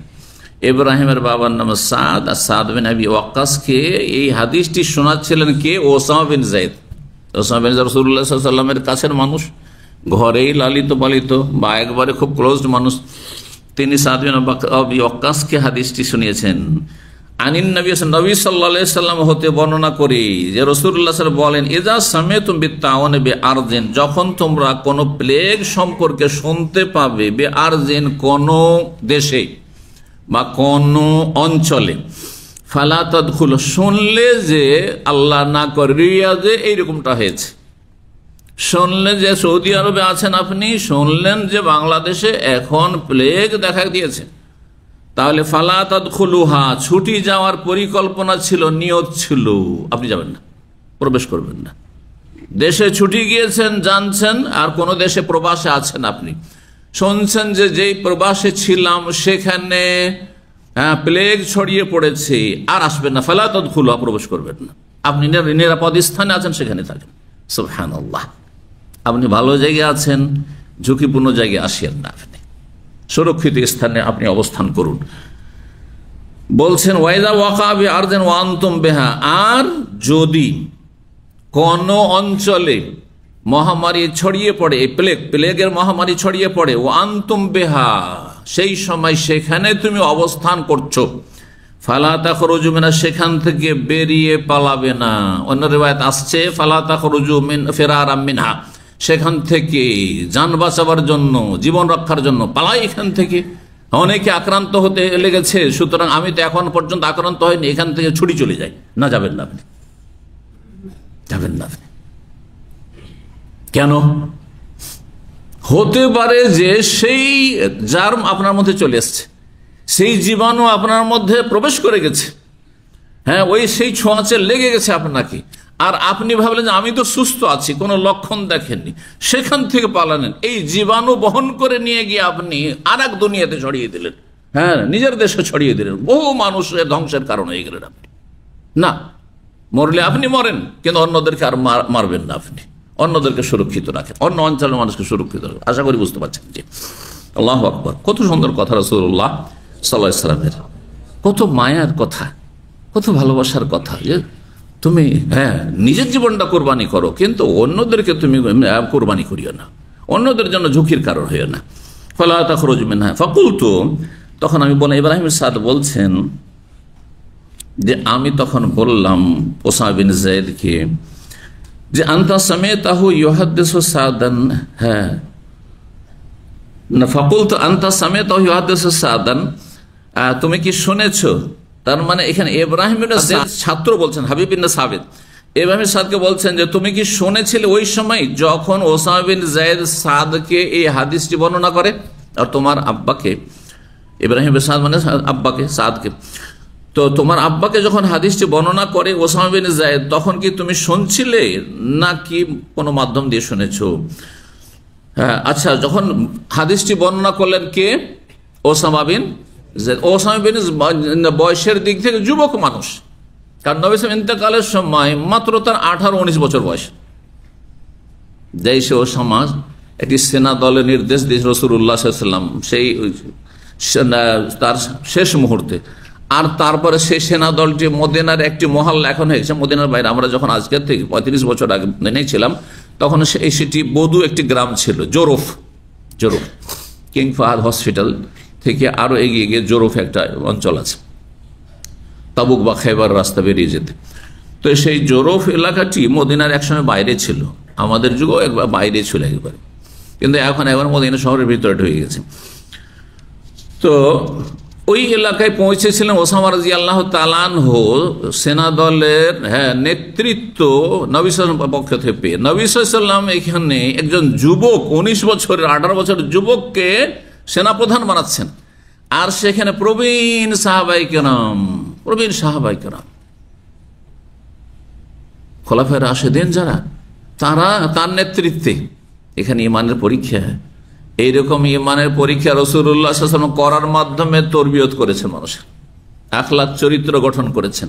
ইব্রাহিমের বাবার নাম সাদ, আর সাদ বিন আবি ওয়াক্কাসকে এই হাদিসটি শোনাচ্ছিলেন কে? Osama bin Zayd. Osama bin Zayd রাসূলুল্লাহ সাল্লাল্লাহু আলাইহি ওয়াসাল্লামের কাছের মানুষ, ঘরেই লালিত পালিত বা একবারে খুব ক্লোজড মানুষ। তিনি সাদ বিন আবি ওয়াক্কাসকে হাদিসটি শুনিয়েছেন। আনিন নবী সাল্লাল্লাহু আলাইহি ওয়াসাল্লাম হতে বর্ণনা করি যে রাসূলুল্লাহ সাল্লাল্লাহু আলাইহি ওয়াসাল্লাম বলেন, ইযা সামিতুম বিত্তাউন বিআরজিন, যখন তোমরা কোন প্লেগ সম্পর্কে শুনতে পাবে, বিআরজিন কোন দেশে বা কোন অঞ্চলে, ফালা তাদখুলু, শুনলে যে আল্লাহ না করে রিয়াজে এইরকমটা হয়েছে, শুনলেন যে সৌদি আরবে আছেন আপনি, শুনলেন যে বাংলাদেশে এখন প্লেগ দেখা দিয়েছে, তাহলে ফালা তাদখুলুহা, ছুটি যাওয়ার পরিকল্পনা ছিল, নিয়ত ছিল, আপনি যাবেন না, প্রবেশ করবেন না। দেশে ছুটি গিয়েছেন, জানছেন, আর কোন দেশে প্রবাসে আছেন, আপনি শুনছেন যে যেই প্রবাসে ছিলাম সেখানে প্লেগ ছড়িয়ে পড়েছে, আর আসবেন না, ফালা তাদখুলুহা, প্রবেশ করবেন না। আপনি নিরাপদ স্থানে আছেন, সেখানে থাকেন। সুবহানাল্লাহ, আপনি ভালো জায়গায় আছেন, ঝুঁকিপূর্ণ জায়গায় আসেন না, আপনি সুরক্ষিত স্থানে আপনি অবস্থান করুন। বলছেন ওয়াইদা ওয়াকা বিআরদিন ওয়া আনতুম বিহা, আর যদি কোন অঞ্চলে মহামারী ছড়িয়ে পড়ে, প্লেগের মহামারী ছড়িয়ে পড়ে, ওয়া আনতুম বিহা, সেই সময় সেখানে তুমি অবস্থান করছো, ফালা তাখরুজু মিনা, সেখান থেকে বেরিয়ে পালাবে না। অন্য রিওয়ায়াত আসছে ফালা তাখরুজু মিন ফিরারাম মিনহা, সেখান থেকে জান বাঁচাবার জন্য, জীবন রক্ষার জন্য পালাই এখান থেকে। অনেকে আক্রান্ত হতে লেগেছে, সুতরাং আমি তো এখন পর্যন্ত আক্রান্ত হয়নি, এখান থেকে ছুটি চলে যায় না। যাবেন না আপনি, যাবেন না আপনি। কেন? হতে পারে যে সেই জার্ম আপনার মধ্যে চলে এসছে, সেই জীবাণু আপনার মধ্যে প্রবেশ করে গেছে, ওই সেই ছোঁয়াচে লেগে গেছে আপনাকে, আর আপনি ভাবলেন যে আমি তো সুস্থ আছি, কোনো লক্ষণ দেখেননি, সেখান থেকে পালালেন, এই জীবাণু বহন করে নিয়ে গিয়ে আপনি আর এক দুনিয়াতে ছড়িয়ে দিলেন, নিজের দেশে ছড়িয়ে দিলেন, বহু মানুষের ধ্বংসের কারণ হয়ে গেলেন আপনি। না, মরলে আপনি মরেন, কিন্তু অন্যদেরকে আর মারবেন না, আপনি অন্যদেরকে সুরক্ষিত রাখেন, অন্য অঞ্চলের মানুষকে সুরক্ষিত রাখেন। আশা করি বুঝতে পারছেন যে আল্লাহু আকবার, কত সুন্দর কথা রাসূলুল্লাহ সাল্লাল্লাহু আলাইহি ওয়াসাল্লামের, কত মায়ার কথা, কত ভালোবাসার কথা, যে তুমি নিজের জীবনটা কোরবানি করো, কিন্তু অন্যদেরকে তুমি কোরবানি করিও না, অন্যদের জন্য ঝুঁকির কারণ হয়ে না। ফালা তাখরুজ মিনহা ফাকুলতু, তখন আমি বললাম, ইব্রাহিম সাদ বলছেন যে আমি তখন বললাম ওসামা বিন যায়েদকে যে আনতা সামিতাহু ইউহাদ্দিসু সাদান, হ্যাঁ না, ফাকুলতু আনতা সামিতাহু ইউহাদ্দিসু সাদান, তুমি কি শুনেছো? তার মানে এখানে ইব্রাহিম বিন সাদ ছাত্র বলছেন, হাবিব বিন সাবিত ইব্রাহিম সাদকে বলছেন যে তুমি কি শুনেছিলে ওই সময় যখন ওসামা বিন যায়েদ সাদকে এই হাদিসটি বর্ণনা করে, আর তোমার আব্বাকে, ইব্রাহিম বিন সাদ মানে আব্বাকে, সাদকে, তো তোমার আব্বাকে যখন হাদিসটি বর্ণনা করে ওসামা বিন যায়েদ, তখন কি তুমি শুনছিলে নাকি কোনো মাধ্যম দিয়ে শুনেছো? হ্যাঁ, আচ্ছা, যখন হাদিসটি বর্ণনা করলেন কে? Osama bin Zayd. Osama bin বয়সের দিক থেকে যুবক মানুষ, কারণ নবী সাল্লাল্লাহু আলাইহি ওয়াসাল্লাম ইন্তেকালের সময় মাত্র তার 18-19 বছর বয়স। দেশে ও সমাজ একটি সেনা দলের নির্দেশ দিয়েছে রাসূলুল্লাহ সাল্লাল্লাহু আলাইহি ওয়াসাল্লাম সেই তার শেষ মুহূর্তে, আর তারপরে সেই সেনা দলটি মদিনার একটি মহল্লা এখন হয়েছে মদিনার বাইরে। আমরা যখন আজকের থেকে 35 বছর আগে ছিলাম তখন সেটি বধু একটি গ্রাম ছিল, জোরফ। কিং ফাহাদ হসপিটাল থেকে আরো এগিয়ে গিয়ে জোরফ একটা অঞ্চল আছে, তাবুক বা খাইবার রাস্তা বেরিয়ে যেতে। তো সেই জোরফ এলাকাটি মদিনার একসময় বাইরে ছিল, আমাদের যুগও একবার বাইরে ছিল একবারে, কিন্তু এখন মদিনা শহরের ভিতরে ঢুকে গেছে। তো ওই এলাকায় পৌঁছেছিলেন ওসামা রাদিয়াল্লাহু তাআলা আনহু, সেনা দলের নেতৃত্ব নবী সাল্লাল্লাহু আলাইহি ওয়াসাল্লামের পক্ষ থেকে পেয়ে। নবী সাল্লাল্লাহু আলাইহি ওয়াসাল্লাম এখানে একজন যুবক, 19 বছরের 18 বছরের যুবককে সেনাপ্রধান বানাচ্ছেন, আর সেখানে প্রবীণ সাহাবায়ে কেরাম, খোলাফায়ে রাশেদিন যারা, তারা তার নেতৃত্বে এখানে ঈমানের পরীক্ষা, এইরকম ঈমানের পরীক্ষা রাসূলুল্লাহ সাল্লাল্লাহু আলাইহি ওয়াসাল্লাম করার মাধ্যমে তরবিয়ত করেছেন মানুষের, আখলাক চরিত্র গঠন করেছেন।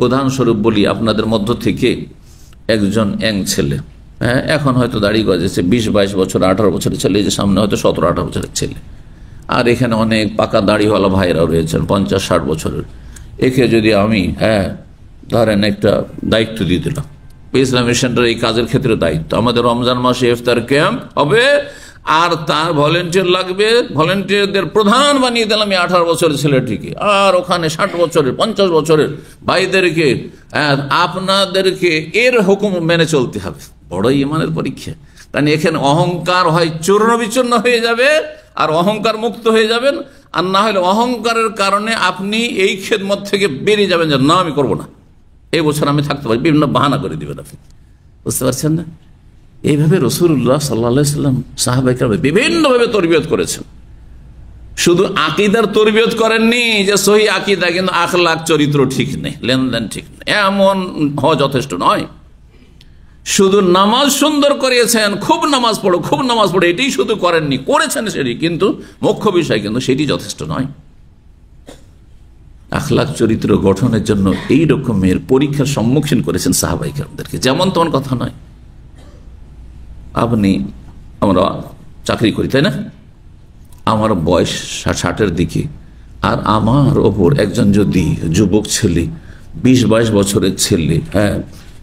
উদাহরণস্বরূপ বলি, আপনাদের মধ্য থেকে একজন ছেলে, এখন হয়তো দাড়ি গজেছে, 20-22 বছর 18 বছরের ছেলে, যে সামনে হয়তো 17-18 বছরের ছেলে, আর এখানে অনেক পাকা দাড়িওয়ালা ভাইরাও রয়েছেন 50-60 বছরের। একে যদি আমি ধরেন একটা দায়িত্ব দিয়ে দিলাম, ইসলামী সেন্টার এই কাজের ক্ষেত্রে দায়িত্ব, আমাদের রমজান মাসে ইফতার ক্যাম্প হবে আর তার ভলেন্টিয়ার লাগবে, ভলেন্টিয়ারদের প্রধান বানিয়ে দিলাম 18 বছরের ছেলেটিকে, আর ওখানে 60 বছরের 50 বছরের ভাইদেরকে, আপনাদেরকে এর হুকুম মেনে চলতে হবে। বড় ঈমানের পরীক্ষা, কারণ এখানে অহংকার হয় চূর্ণ বিচূর্ণ হয়ে যাবে, আর অহংকার মুক্ত হয়ে যাবেন, আর না হলে অহংকারের কারণে আপনি এই খেদমত থেকে বেরিয়ে যাবেন যে না আমি করবো না, এই বছর আমি থাকতে পারি, বিভিন্ন বাহানা করে দিবেন আপনি, বুঝতে পারছেন না? এইভাবে রাসূলুল্লাহ সাল্লাল্লাহু আলাইহি ওয়াসাল্লাম সাহাবায়ে কেরাম বিভিন্নভাবে তরবিয়ত করেছেন। শুধু আকীদার তরবিয়ত করেননি যে সহি আকীদা কিন্তু আখলাক চরিত্র ঠিক নেই, লেনদেন ঠিক নেই, এমন হওয়া যথেষ্ট নয়। শুধু নামাজ সুন্দর করিয়েছেন, খুব নামাজ পড়ো, এটাই শুধু করেননি, করেছেন সেটি, কিন্তু মুখ্য বিষয় কিন্তু সেটি যথেষ্ট নয়। আখলাক চরিত্র গঠনের জন্য এই রকমের পরীক্ষার সম্মুখীন করেছেন সাহাবায়ে কেরামদেরকে। যেমন তেমন কথা নয়, আমরা চাকরি করি, তাই না? আমার বয়স 60-এর দিকে, আর আমার ওপর একজন যদি যুবক ছেলে, 20-22 বছরের ছেলে,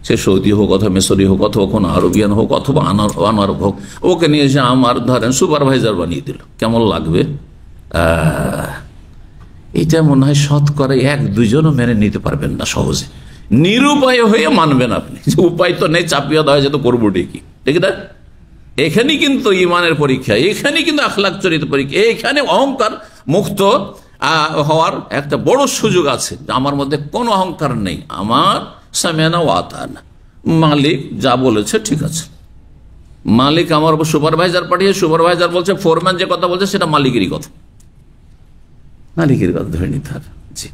সে সৌদি হোক অথবা মিশরি হোক অথবা কোনো আরবিয়ান হোক অথবা আনারব হোক, ওকে নিয়ে এসে আমার ধরেন সুপারভাইজার বানিয়ে দিল, কেমন লাগবে? এটা মনে হয় শতকরা 1-2জনও মেনে নিতে পারবেন না সহজে, নিরুপায় হয়ে মানবেন আপনি, উপায় তো নেই, চাপিয়ে দেওয়া যেত, করবো ঠিক না? এখানে কিন্তু ঈমানের পরীক্ষা, এখানে কিন্তু আখলাক চরিত্র পরীক্ষা, এখানে অহংকার মুক্ত হওয়ার একটা বড় সুযোগ আছে। আমার মধ্যে কোনো অহংকার নেই, আমার সামিয়ানা ওয়া আতানা, মালিক যা বলেছে ঠিক আছে। মালিক আমার উপর সুপারভাইজার পাঠিয়ে, সুপারভাইজার বলছে, ফোরম্যান যে কথা বলছে সেটা মালিকেরই কথা, ধরে নিতে হবে। জি,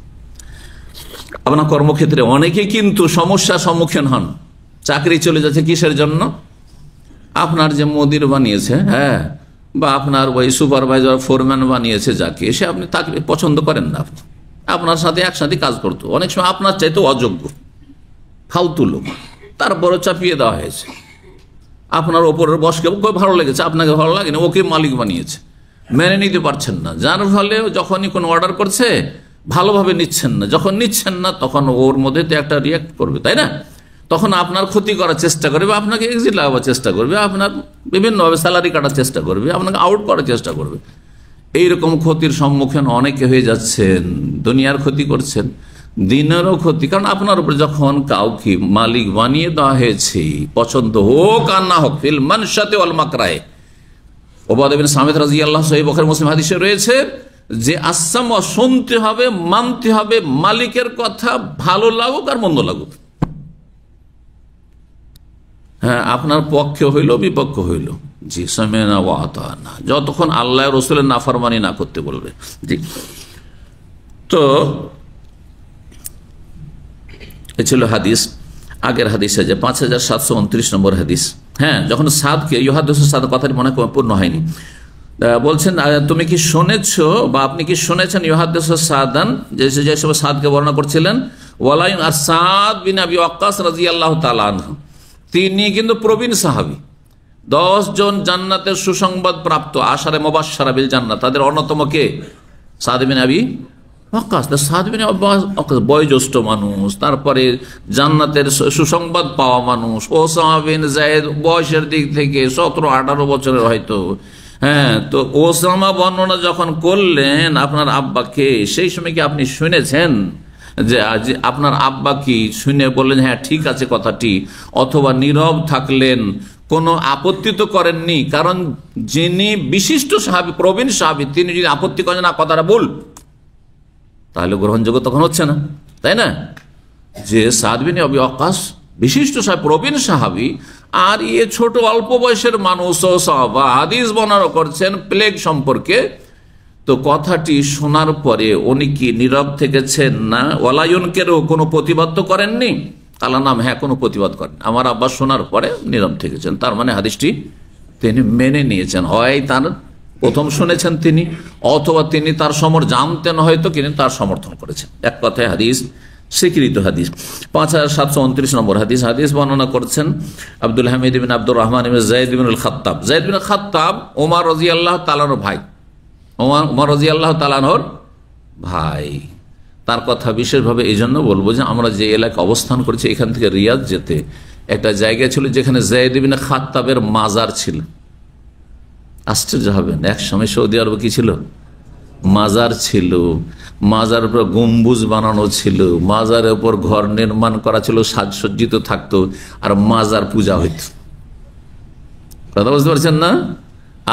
আপনার কর্মক্ষেত্রে অনেকে কিন্তু সমস্যার সম্মুখীন হন, চাকরি চলে যাচ্ছে কিসের জন্য? আপনার যে মুদির বানিয়েছে, বা আপনার ওই সুপারভাইজার ফোরম্যান বানিয়েছে যাকে, সে আপনি তাকে পছন্দ করেন না, আপনি আপনার সাথে একসাথে কাজ করতো, অনেক সময় আপনার চাইতে অযোগ্য ফালতু লোক, তারপরে চাপিয়ে দেওয়া হয়েছে। আপনার ওপরের বসকে ভালো লেগেছে, আপনাকে ভালো লাগেনি, ওকে মালিক বানিয়েছে, মেনে নিতে পারছেন না, যার ফলে যখনই কোনো অর্ডার করছে ভালোভাবে নিচ্ছেন না, যখন নিচ্ছেন না তখন ওর মধ্যে তো একটা রিয়াক্ট করবে, তাই না? তখন আপনার ক্ষতি করার চেষ্টা করবে, আপনাকে এক্সিট লাগাবার চেষ্টা করবে, আপনার বিভিন্নভাবে স্যালারি কাটার চেষ্টা করবে, আপনাকে আউট করার চেষ্টা করবে। এইরকম ক্ষতির সম্মুখীন অনেকে হয়ে যাচ্ছেন, দুনিয়ার ক্ষতি করছেন, দিনেরও ক্ষতি। কারণ আপনার উপর যখন কাউকে মালিক বানিয়ে দেওয়া হয়েছে, পছন্দ হোক আর না হোক, ফিল মানশাতে ওয়াল মাকরাহে, ওবাদা বিন সামিত রাদিয়াল্লাহু সহিহ বুখারী মুসলিম হাদিসে রয়েছে যে আসাম শুনতে হবে, মানতে হবে মালিকের কথা, ভালো লাগুক আর মন্দ লাগুক। হ্যাঁ, আপনার পক্ষে হইল বিপক্ষ হইল, জি সামিনা ওয়া আতানা, যতক্ষণ আল্লাহ রাসূলের নাফরমানি না করতে বলবে। জি, তো এ ছিল হাদিস। আগের হাদিসে যে 5729 নম্বর হাদিস। হ্যাঁ, যখন সাদকে ইউহাদিসু সাদ কথাটি মনে পূর্ণ হয়নি, বলছেন তুমি কি শুনেছো বা আপনি কি শুনেছেন ইউহাদিসু সাদান, যে সব সাদকে বর্ণনা করছিলেন, ওয়ালাইন আর সাদ বিন আবি ওয়াক্কাস রাদিয়াল্লাহু তাআলা আনহু, তিনি কিন্তু প্রবীণ সাহাবী, 10 জন জান্নাতের সুসংবাদ প্রাপ্ত আশারে মুবাশশারা বিল জান্নাত, তাদের অন্যতম কে? সাদ বিন আবি ওয়াক্কাস। সাদ বিন আবি ওয়াক্কাস বয়োজ্যেষ্ঠ মানুষ, তারপরে জান্নাতের সুসংবাদ পাওয়া মানুষ। ওসামা বিন যায়েদ বয়সের দিক থেকে 17-18 বছরের হয়তো। হ্যাঁ, তো ওসামা বর্ণনা যখন করলেন আপনার আব্বাকে, সেই সময় কি আপনি শুনেছেন যে আজ আপনার আব্বা কি শুনে বললেন হ্যাঁ ঠিক আছে কথাটি, অথবা নীরব থাকলেন, কোনো আপত্তি তো করেননি? কারণ যিনি বিশিষ্ট সাহাবী, প্রবীণ সাহাবী, তিনি যদি আপত্তি করেন না কথাটা বল, তাহলে গ্রহণযোগ্য তখন হচ্ছে না, তাই না? যে সাদ বিন আবি ওয়াক্কাস বিশিষ্ট সাহাবী, প্রবীণ সাহাবী, আর ইয়ে ছোট অল্প বয়সের মানুষ ও সাহাবা হাদিস বর্ণনা করছেন প্লেগ সম্পর্কে, তো কথাটি শোনার পরে উনি কি নীরব থেকেছেন না? ওয়ালায়ুনকেরও কোনো প্রতিবাদ তো করেননি? আল্লাহ নাম, হ্যাঁ কোনো প্রতিবাদ করেন। আমার আব্বা শোনার পরে নীরব থেকেছেন, তার মানে হাদিসটি তিনি মেনে নিয়েছেন। হয় তার প্রথম শুনেছেন তিনি, অথবা তিনি তার জানতেন হয়তো, কিন্তু তার সমর্থন করেছেন। এক কথায় হাদিস স্বীকৃত হাদিস। 5729 নম্বর হাদিস। হাদিস বর্ণনা করছেন আব্দুল হামিদ বিন আব্দুর রহমান বিন যায়েদ বিন খাত্তাব। যায়েদ বিন খাত্তাব ওমর রাদিয়াল্লাহু তাআলার ভাই, ওমর রাদিয়াল্লাহু তাআলার ভাই। তার কথা বিশেষভাবে এই জন্য বলবো যে আমরা যে এলাকায় অবস্থান করেছি, এখান থেকে রিয়াদ যেতে একটা জায়গা ছিল যেখানে যায়েদ বিন খাত্তাবের মাজার ছিল। আশ্চর্য হবেন, এক সময় সৌদি আরবে কি ছিল? মাজার ছিল। মাজার উপর গম্বুজ বানানো ছিল, মাজারের উপর ঘর নির্মাণ করা ছিল, সাজসজ্জিত থাকতো, আর মাজার পূজা হইত। কথা বুঝতে পারছেন না?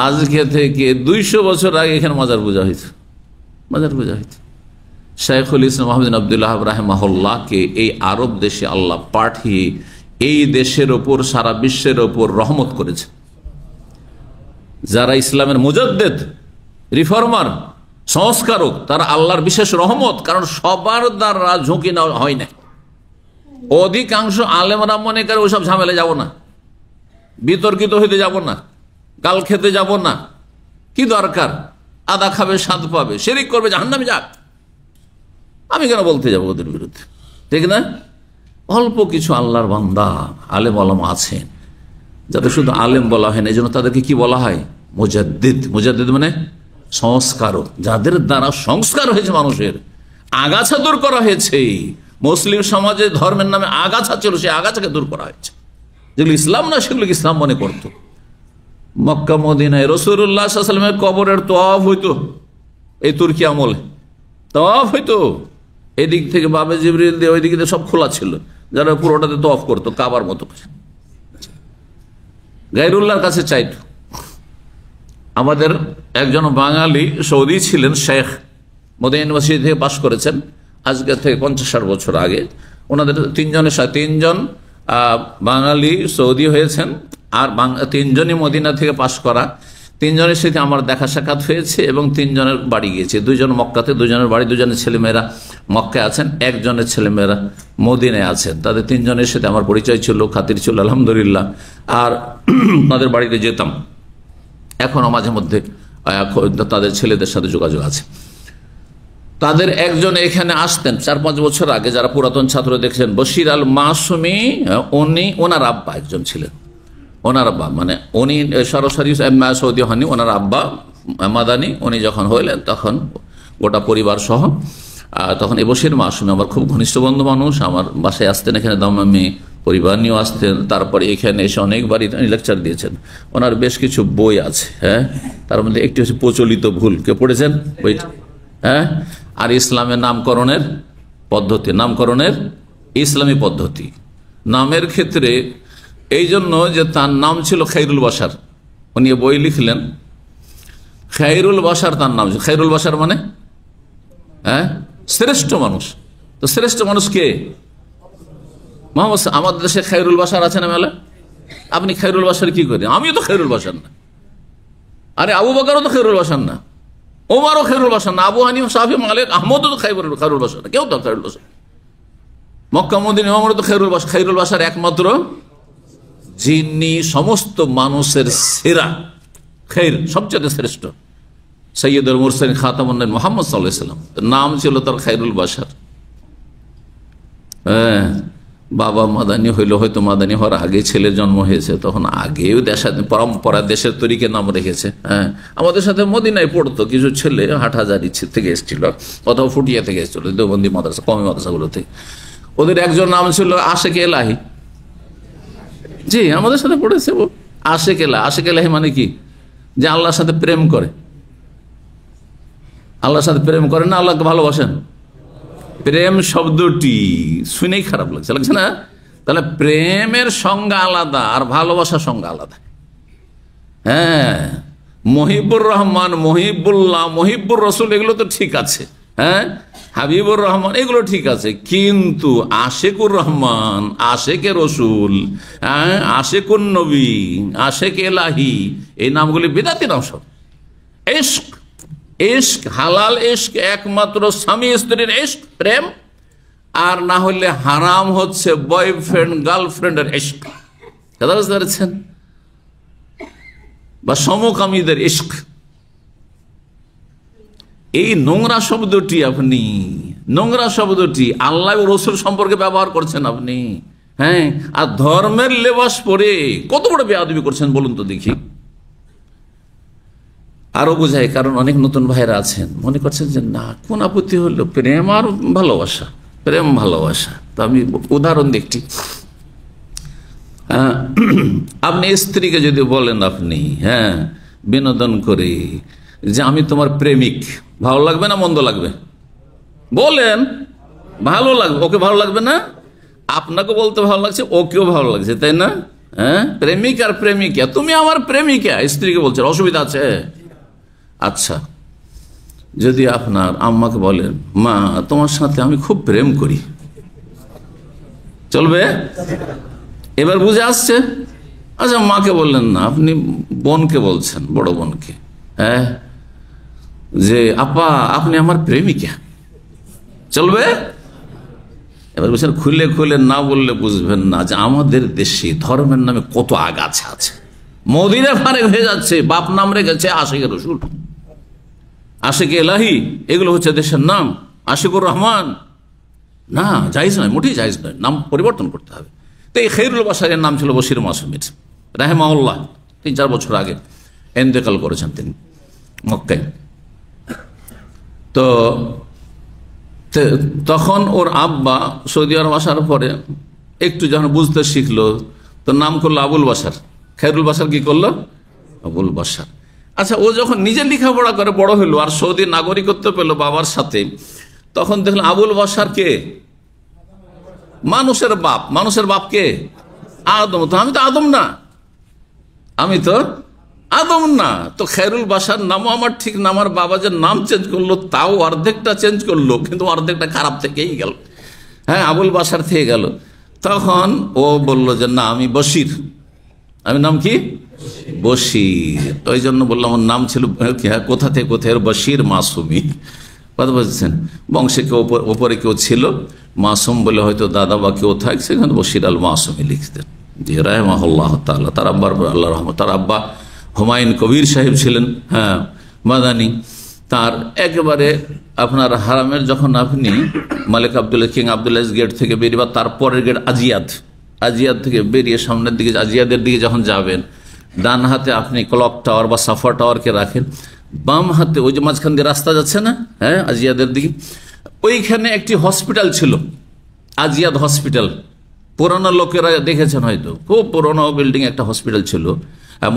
আজকে থেকে 200 বছর আগে এখানে মাজার পূজা হইত, মাজার পূজা হইত। শাইখুল ইসলাম আহমদ বিন আব্দুল্লাহ রাহিমাহুল্লাহকে এই আরব দেশে আল্লাহ পাঠিয়ে এই দেশের ওপর, সারা বিশ্বের ওপর রহমত করেছে। যারা ইসলামের মুজাদ্দেদ, রিফর্মার, সংস্কারক, তারা আল্লাহর বিশেষ রহমত। কারণ সবার দ্বারা ঝুঁকি না হয় না। অধিকাংশ আলেমরা মনে করে ওসব ঝামেলা যাব না, বিতর্কিত হইতে যাব না, গাল খেতে যাব না, কি দরকার, আদা খাবে স্বাদ পাবে, শিরিক করবে জাহান্নামে যাক, আমি কেন বলতে যাবো ওদের বিরুদ্ধে, ঠিক না? অল্প কিছু আল্লাহর বান্দা আলেম আলেম আছেন যাদের শুধু আলেম বলা হয় না, এই জন্য তাদেরকে কি বলা হয়? মুজাদ্দিদ। মুজাদ্দিদ মানে সংস্কারক, যাদের দ্বারা সংস্কার হয়েছে, মানুষের আগাছা দূর করা হয়েছে। মুসলিম সমাজে ধর্মের নামে আগাছা ছিল, সেই আগাছাকে দূর করা হয়েছে। যেগুলো ইসলাম না সেগুলো ইসলাম মনে করত। মক্কা মদিনায় রাসূলুল্লাহ সাল্লাল্লাহু আলাইহি ওয়াসাল্লামের কবরের তওয়াফ হইতো, এই তুর্কি আমলে তওয়াফ হইতো। এদিক থেকে বাবে জিবরিল দিয়ে ওই দিকে সব খোলা ছিল, যারা পুরোটাতে তওয়াফ করতো কাবার মতো। গায়রুল্লাহর কাছে চাইতো। আমাদের একজন বাঙালি সৌদি ছিলেন, শেখ, মদিনা ইউনিভার্সিটি থেকে পাশ করেছেন, আজকে থেকে 50-60 বছর আগে। ওনাদের 3জন বাঙালি সৌদি হয়েছেন, আর 3জনই মদিনা থেকে পাশ করা। 3জনের সাথে আমার দেখা সাক্ষাৎ হয়েছে এবং 3জনের বাড়ি গিয়েছে। 2জন মক্কাতে, 2জনের বাড়ি, 2জনের ছেলেমেয়েরা মক্কায় আছেন, 1জনের ছেলেমেয়েরা মদিনায় আছেন। তাদের 3জনের সাথে আমার পরিচয় ছিল, খাতির ছিল, আলহামদুলিল্লাহ। আর তাদের বাড়িতে যেতাম, এখনো মাঝে মধ্যে তাদের ছেলেদের সাথে যোগাযোগ আছে। তাদের একজন এখানে আসতেন 4-5 বছর আগে, যারা পুরাতন ছাত্র দেখছেন, বশির আল মাসুমি। ওনার আব্বা একজন ছিলেন, ওনার আব্বা মানে উনি সরাসরি সৌদি হননি, ওনার আব্বা মাদানি। উনি যখন হইলেন তখন গোটা পরিবার সহ, তখন এই বশির মাসুমি আমার খুব ঘনিষ্ঠ বন্ধু মানুষ, আমার বাসায় আসতেন এখানে দামামে পরিবার নিয়েও আসতেন। তারপরে এখানে এসে অনেকবারই লেকচার দিয়েছেন। ওনার বেশ কিছু বই আছে, হ্যাঁ, তার মধ্যে একটি হচ্ছে প্রচলিত ভুল, কে পড়েছেন বইটা? হ্যাঁ, আর ইসলামের নামকরণের পদ্ধতি, নামকরণের ইসলামী পদ্ধতি। নামের ক্ষেত্রে এই জন্য যে তার নাম ছিল খাইরুল বাশার, উনি বই লিখলেন খাইরুল বাশার, তার নাম খাইরুল বাশার মানে হ্যাঁ শ্রেষ্ঠ মানুষ। তো শ্রেষ্ঠ মানুষ কে? মোহাম্মদ। আমাদের দেশে খাইরুল বাশার আছে না মেলা? আপনি খাইরুল বাশার কি করেন? আমিও তো খাইরুল বাশার না। আরে আবু বকরও তো খাইরুল বাশার না, ওমারও খাইরুল বাশার না, আবু হানিফা, শাফি, মালিক, আহমদও তো খাইরুল বাশার না, কেউ তো খাইরুল বাশার। মক্কা মদিনা ওমর তো খাইরুল বাশার। খাইরুল বাশার একমাত্র যিনি সমস্ত মানুষের সেরা, খাইর সবচেয়ে শ্রেষ্ঠ, সৈয়দুল মুরসালিন খাতামুন নবীয়্যিন মুহাম্মদ সাল্লাল্লাহু আলাইহি ওয়াসাল্লাম, নাম ছিল তার খাইরুল বাশার। হ্যাঁ, বাবা মাদানী হইল, হয়তো মাদানী হওয়ার আগে ছেলের জন্ম হয়েছে, তখন আগেও পরম্পরা দেশের তরিকে নাম রেখেছে। হ্যাঁ, আমাদের সাথে মদিনায় পড়তো কিছু ছেলে, হাটহাজারী থেকে এসেছিল, অথবা ফুটিয়া থেকে এসেছিল, দেওবন্দি মাদ্রাসা, কওমি মাদ্রাসাগুলো থেকে। ওদের একজন নাম ছিল আশেক এলাহি। জি, আমাদের সাথে পড়েছে ও আশেক এলাহি। আশেক এলাহি মানে কি? যে আল্লাহর সাথে প্রেম করে। আল্লাহর সাথে প্রেম করেন না, আল্লাহকে ভালোবাসেন। প্রেম শব্দটি শুনেই খারাপ লাগছে না? তাহলে প্রেমের সংজ্ঞা আলাদা আর ভালোবাসার সংজ্ঞা আলাদা। হ্যাঁ, মহিবুর রহমান, মহিবুল্লাহ, মহিবুর রসুল এগুলো তো ঠিক আছে, হ্যাঁ, হাবিবুর রহমান এগুলো ঠিক আছে, কিন্তু আশেকুর রহমান, আশেকে রসুল, হ্যাঁ, আশেকুন নবী, আশেক এলাহি, এই নামগুলি বিদাতি নাম সব। ইশক, ইশক, হালাল ইশক একমাত্র স্বামী স্ত্রীর ইশক, প্রেম, আর না হলে হারাম হচ্ছে বয়ফ্রেন্ড গার্লফ্রেন্ডের ইশক। কথা বুঝতে পারছেন? বা সমকামীদের ইশক। এই নোংরা শব্দটি আপনি, নোংরা শব্দটি আল্লাহ ও রসুল সম্পর্কে ব্যবহার করছেন আপনি, হ্যাঁ, আর ধর্মের লেবাস পরে কত বড় বেয়াদবি করছেন বলুন তো দেখি। আরো বোঝায়, কারণ অনেক নতুন ভাইরা আছেন মনে করছেন যে না, কোন আপত্তি হলো, প্রেম আর ভালোবাসা, প্রেম ভালোবাসা। তো আমি উদাহরণ দেখছি। আপনি স্ত্রীকে যদি বলেন আপনি, হ্যাঁ, বিনোদন করে যে আমি তোমার প্রেমিক, ভালো লাগবে না মন্দ লাগবে? বলেন, ভালো লাগবে। ওকে ভালো লাগবে না? আপনাকে বলতে ভালো লাগছে, ওকেও ভালো লাগছে, তাই না? হ্যাঁ, প্রেমিক আর প্রেমিকা, তুমি আমার প্রেমিকা, স্ত্রীকে বলছে, অসুবিধা আছে? আচ্ছা, যদি আপনার আম্মাকে বলেন, মা তোমার সাথে আমি খুব প্রেম করি, চলবে? এবার বুঝে আসছে? আচ্ছা, মাকে বললেন না, আপনি বোনকে বলছেন, বড় বোনকে, হ্যাঁ, যে আপা আপনি আমার প্রেমিকা, চলবে? এবার বুঝছেন, খুলে খুলে না বললে বুঝবেন না যে আমাদের দেশে ধর্মের নামে কত আগাছা আছে। মদিনা ফারেক হয়ে যাচ্ছে, বাপ নাম রেখেছে আশিকের রসুল, আশিক এলাহি, এগুলো হচ্ছে দেশের নাম। আশিকুর রহমান না, জায়েজ নয়, মোটেই জায়েজ নয়, নাম পরিবর্তন করতে হবে। তো এই খাইরুল বাশারের নাম ছিল বশির মাসুমির রাহিমাহুল্লাহ, 3-4 বছর আগে ইন্তেকাল করেছেন তিনি মক্কায়। তো তখন ওর আব্বা সৌদি আরব আসার পরে একটু যখন বুঝতে শিখলো, তো নাম করলো আবুল বাশার। খাইরুল বাশার কি করলো? আবুল বাশার। আচ্ছা, ও যখন নিজে লেখাপড়া করে বড় হইলো আর সৌদি নাগরিকত্ব পেল বাবার সাথে, তখন দেখলো আবুল বাশার কে? মানুষের বাপ। মানুষের বাপ কে? আদম। তো আমি তো আদম না, আমি তো আদম না। তো খাইরুল বাশার নামও আমার ঠিক না, আমার বাবা যে নাম চেঞ্জ করলো তাও অর্ধেকটা চেঞ্জ করলো, কিন্তু অর্ধেকটা খারাপ থেকেই গেল, হ্যাঁ, আবুল বাশার থেকে গেল। তখন ও বলল যে না, আমি বশির। আমি নাম কি? বশির। ওই জন্য বললাম ওর নাম ছিল কোথা থেকে কোথায়, বশির মাসুমি। কথা বলছেন, বংশে কেউ ওপরে কেউ ছিল মাসুম বলে, হয়তো দাদা বা কেউ থাক, সেখানে বশির আল মাসুমি লিখতেন। জি, রাহিমাহুল্লাহ তাআলা। তার আব্বার আল্লাহ রহমত, তার আব্বা হুমায়ুন কবির সাহেব ছিলেন, হ্যাঁ, মাদানী। তার একেবারে আপনার হারামের, যখন আপনি মালিক আবদুল্লাহ, কিং আবদুল্লাহ গেট থেকে বেরিয়ে, বা তারপরের গেট আজিয়াদ, আজিয়াদ থেকে বেরিয়ে সামনের দিকে, আজিয়াদের দিকে যখন যাবেন, ডান হাতে আপনি ক্লক টাওয়ার বা সাফা টাওয়ারকে রাখেন, বাম হাতে ওই যে মাঝখান দিয়ে রাস্তা যাচ্ছে না, হ্যাঁ, আজিয়াদের দিকে, ওইখানে একটি হসপিটাল ছিল, আজিয়াদ হসপিটাল। পুরোনো লোকেরা দেখেছেন হয়তো, খুব পুরোনো বিল্ডিং একটা হসপিটাল ছিল,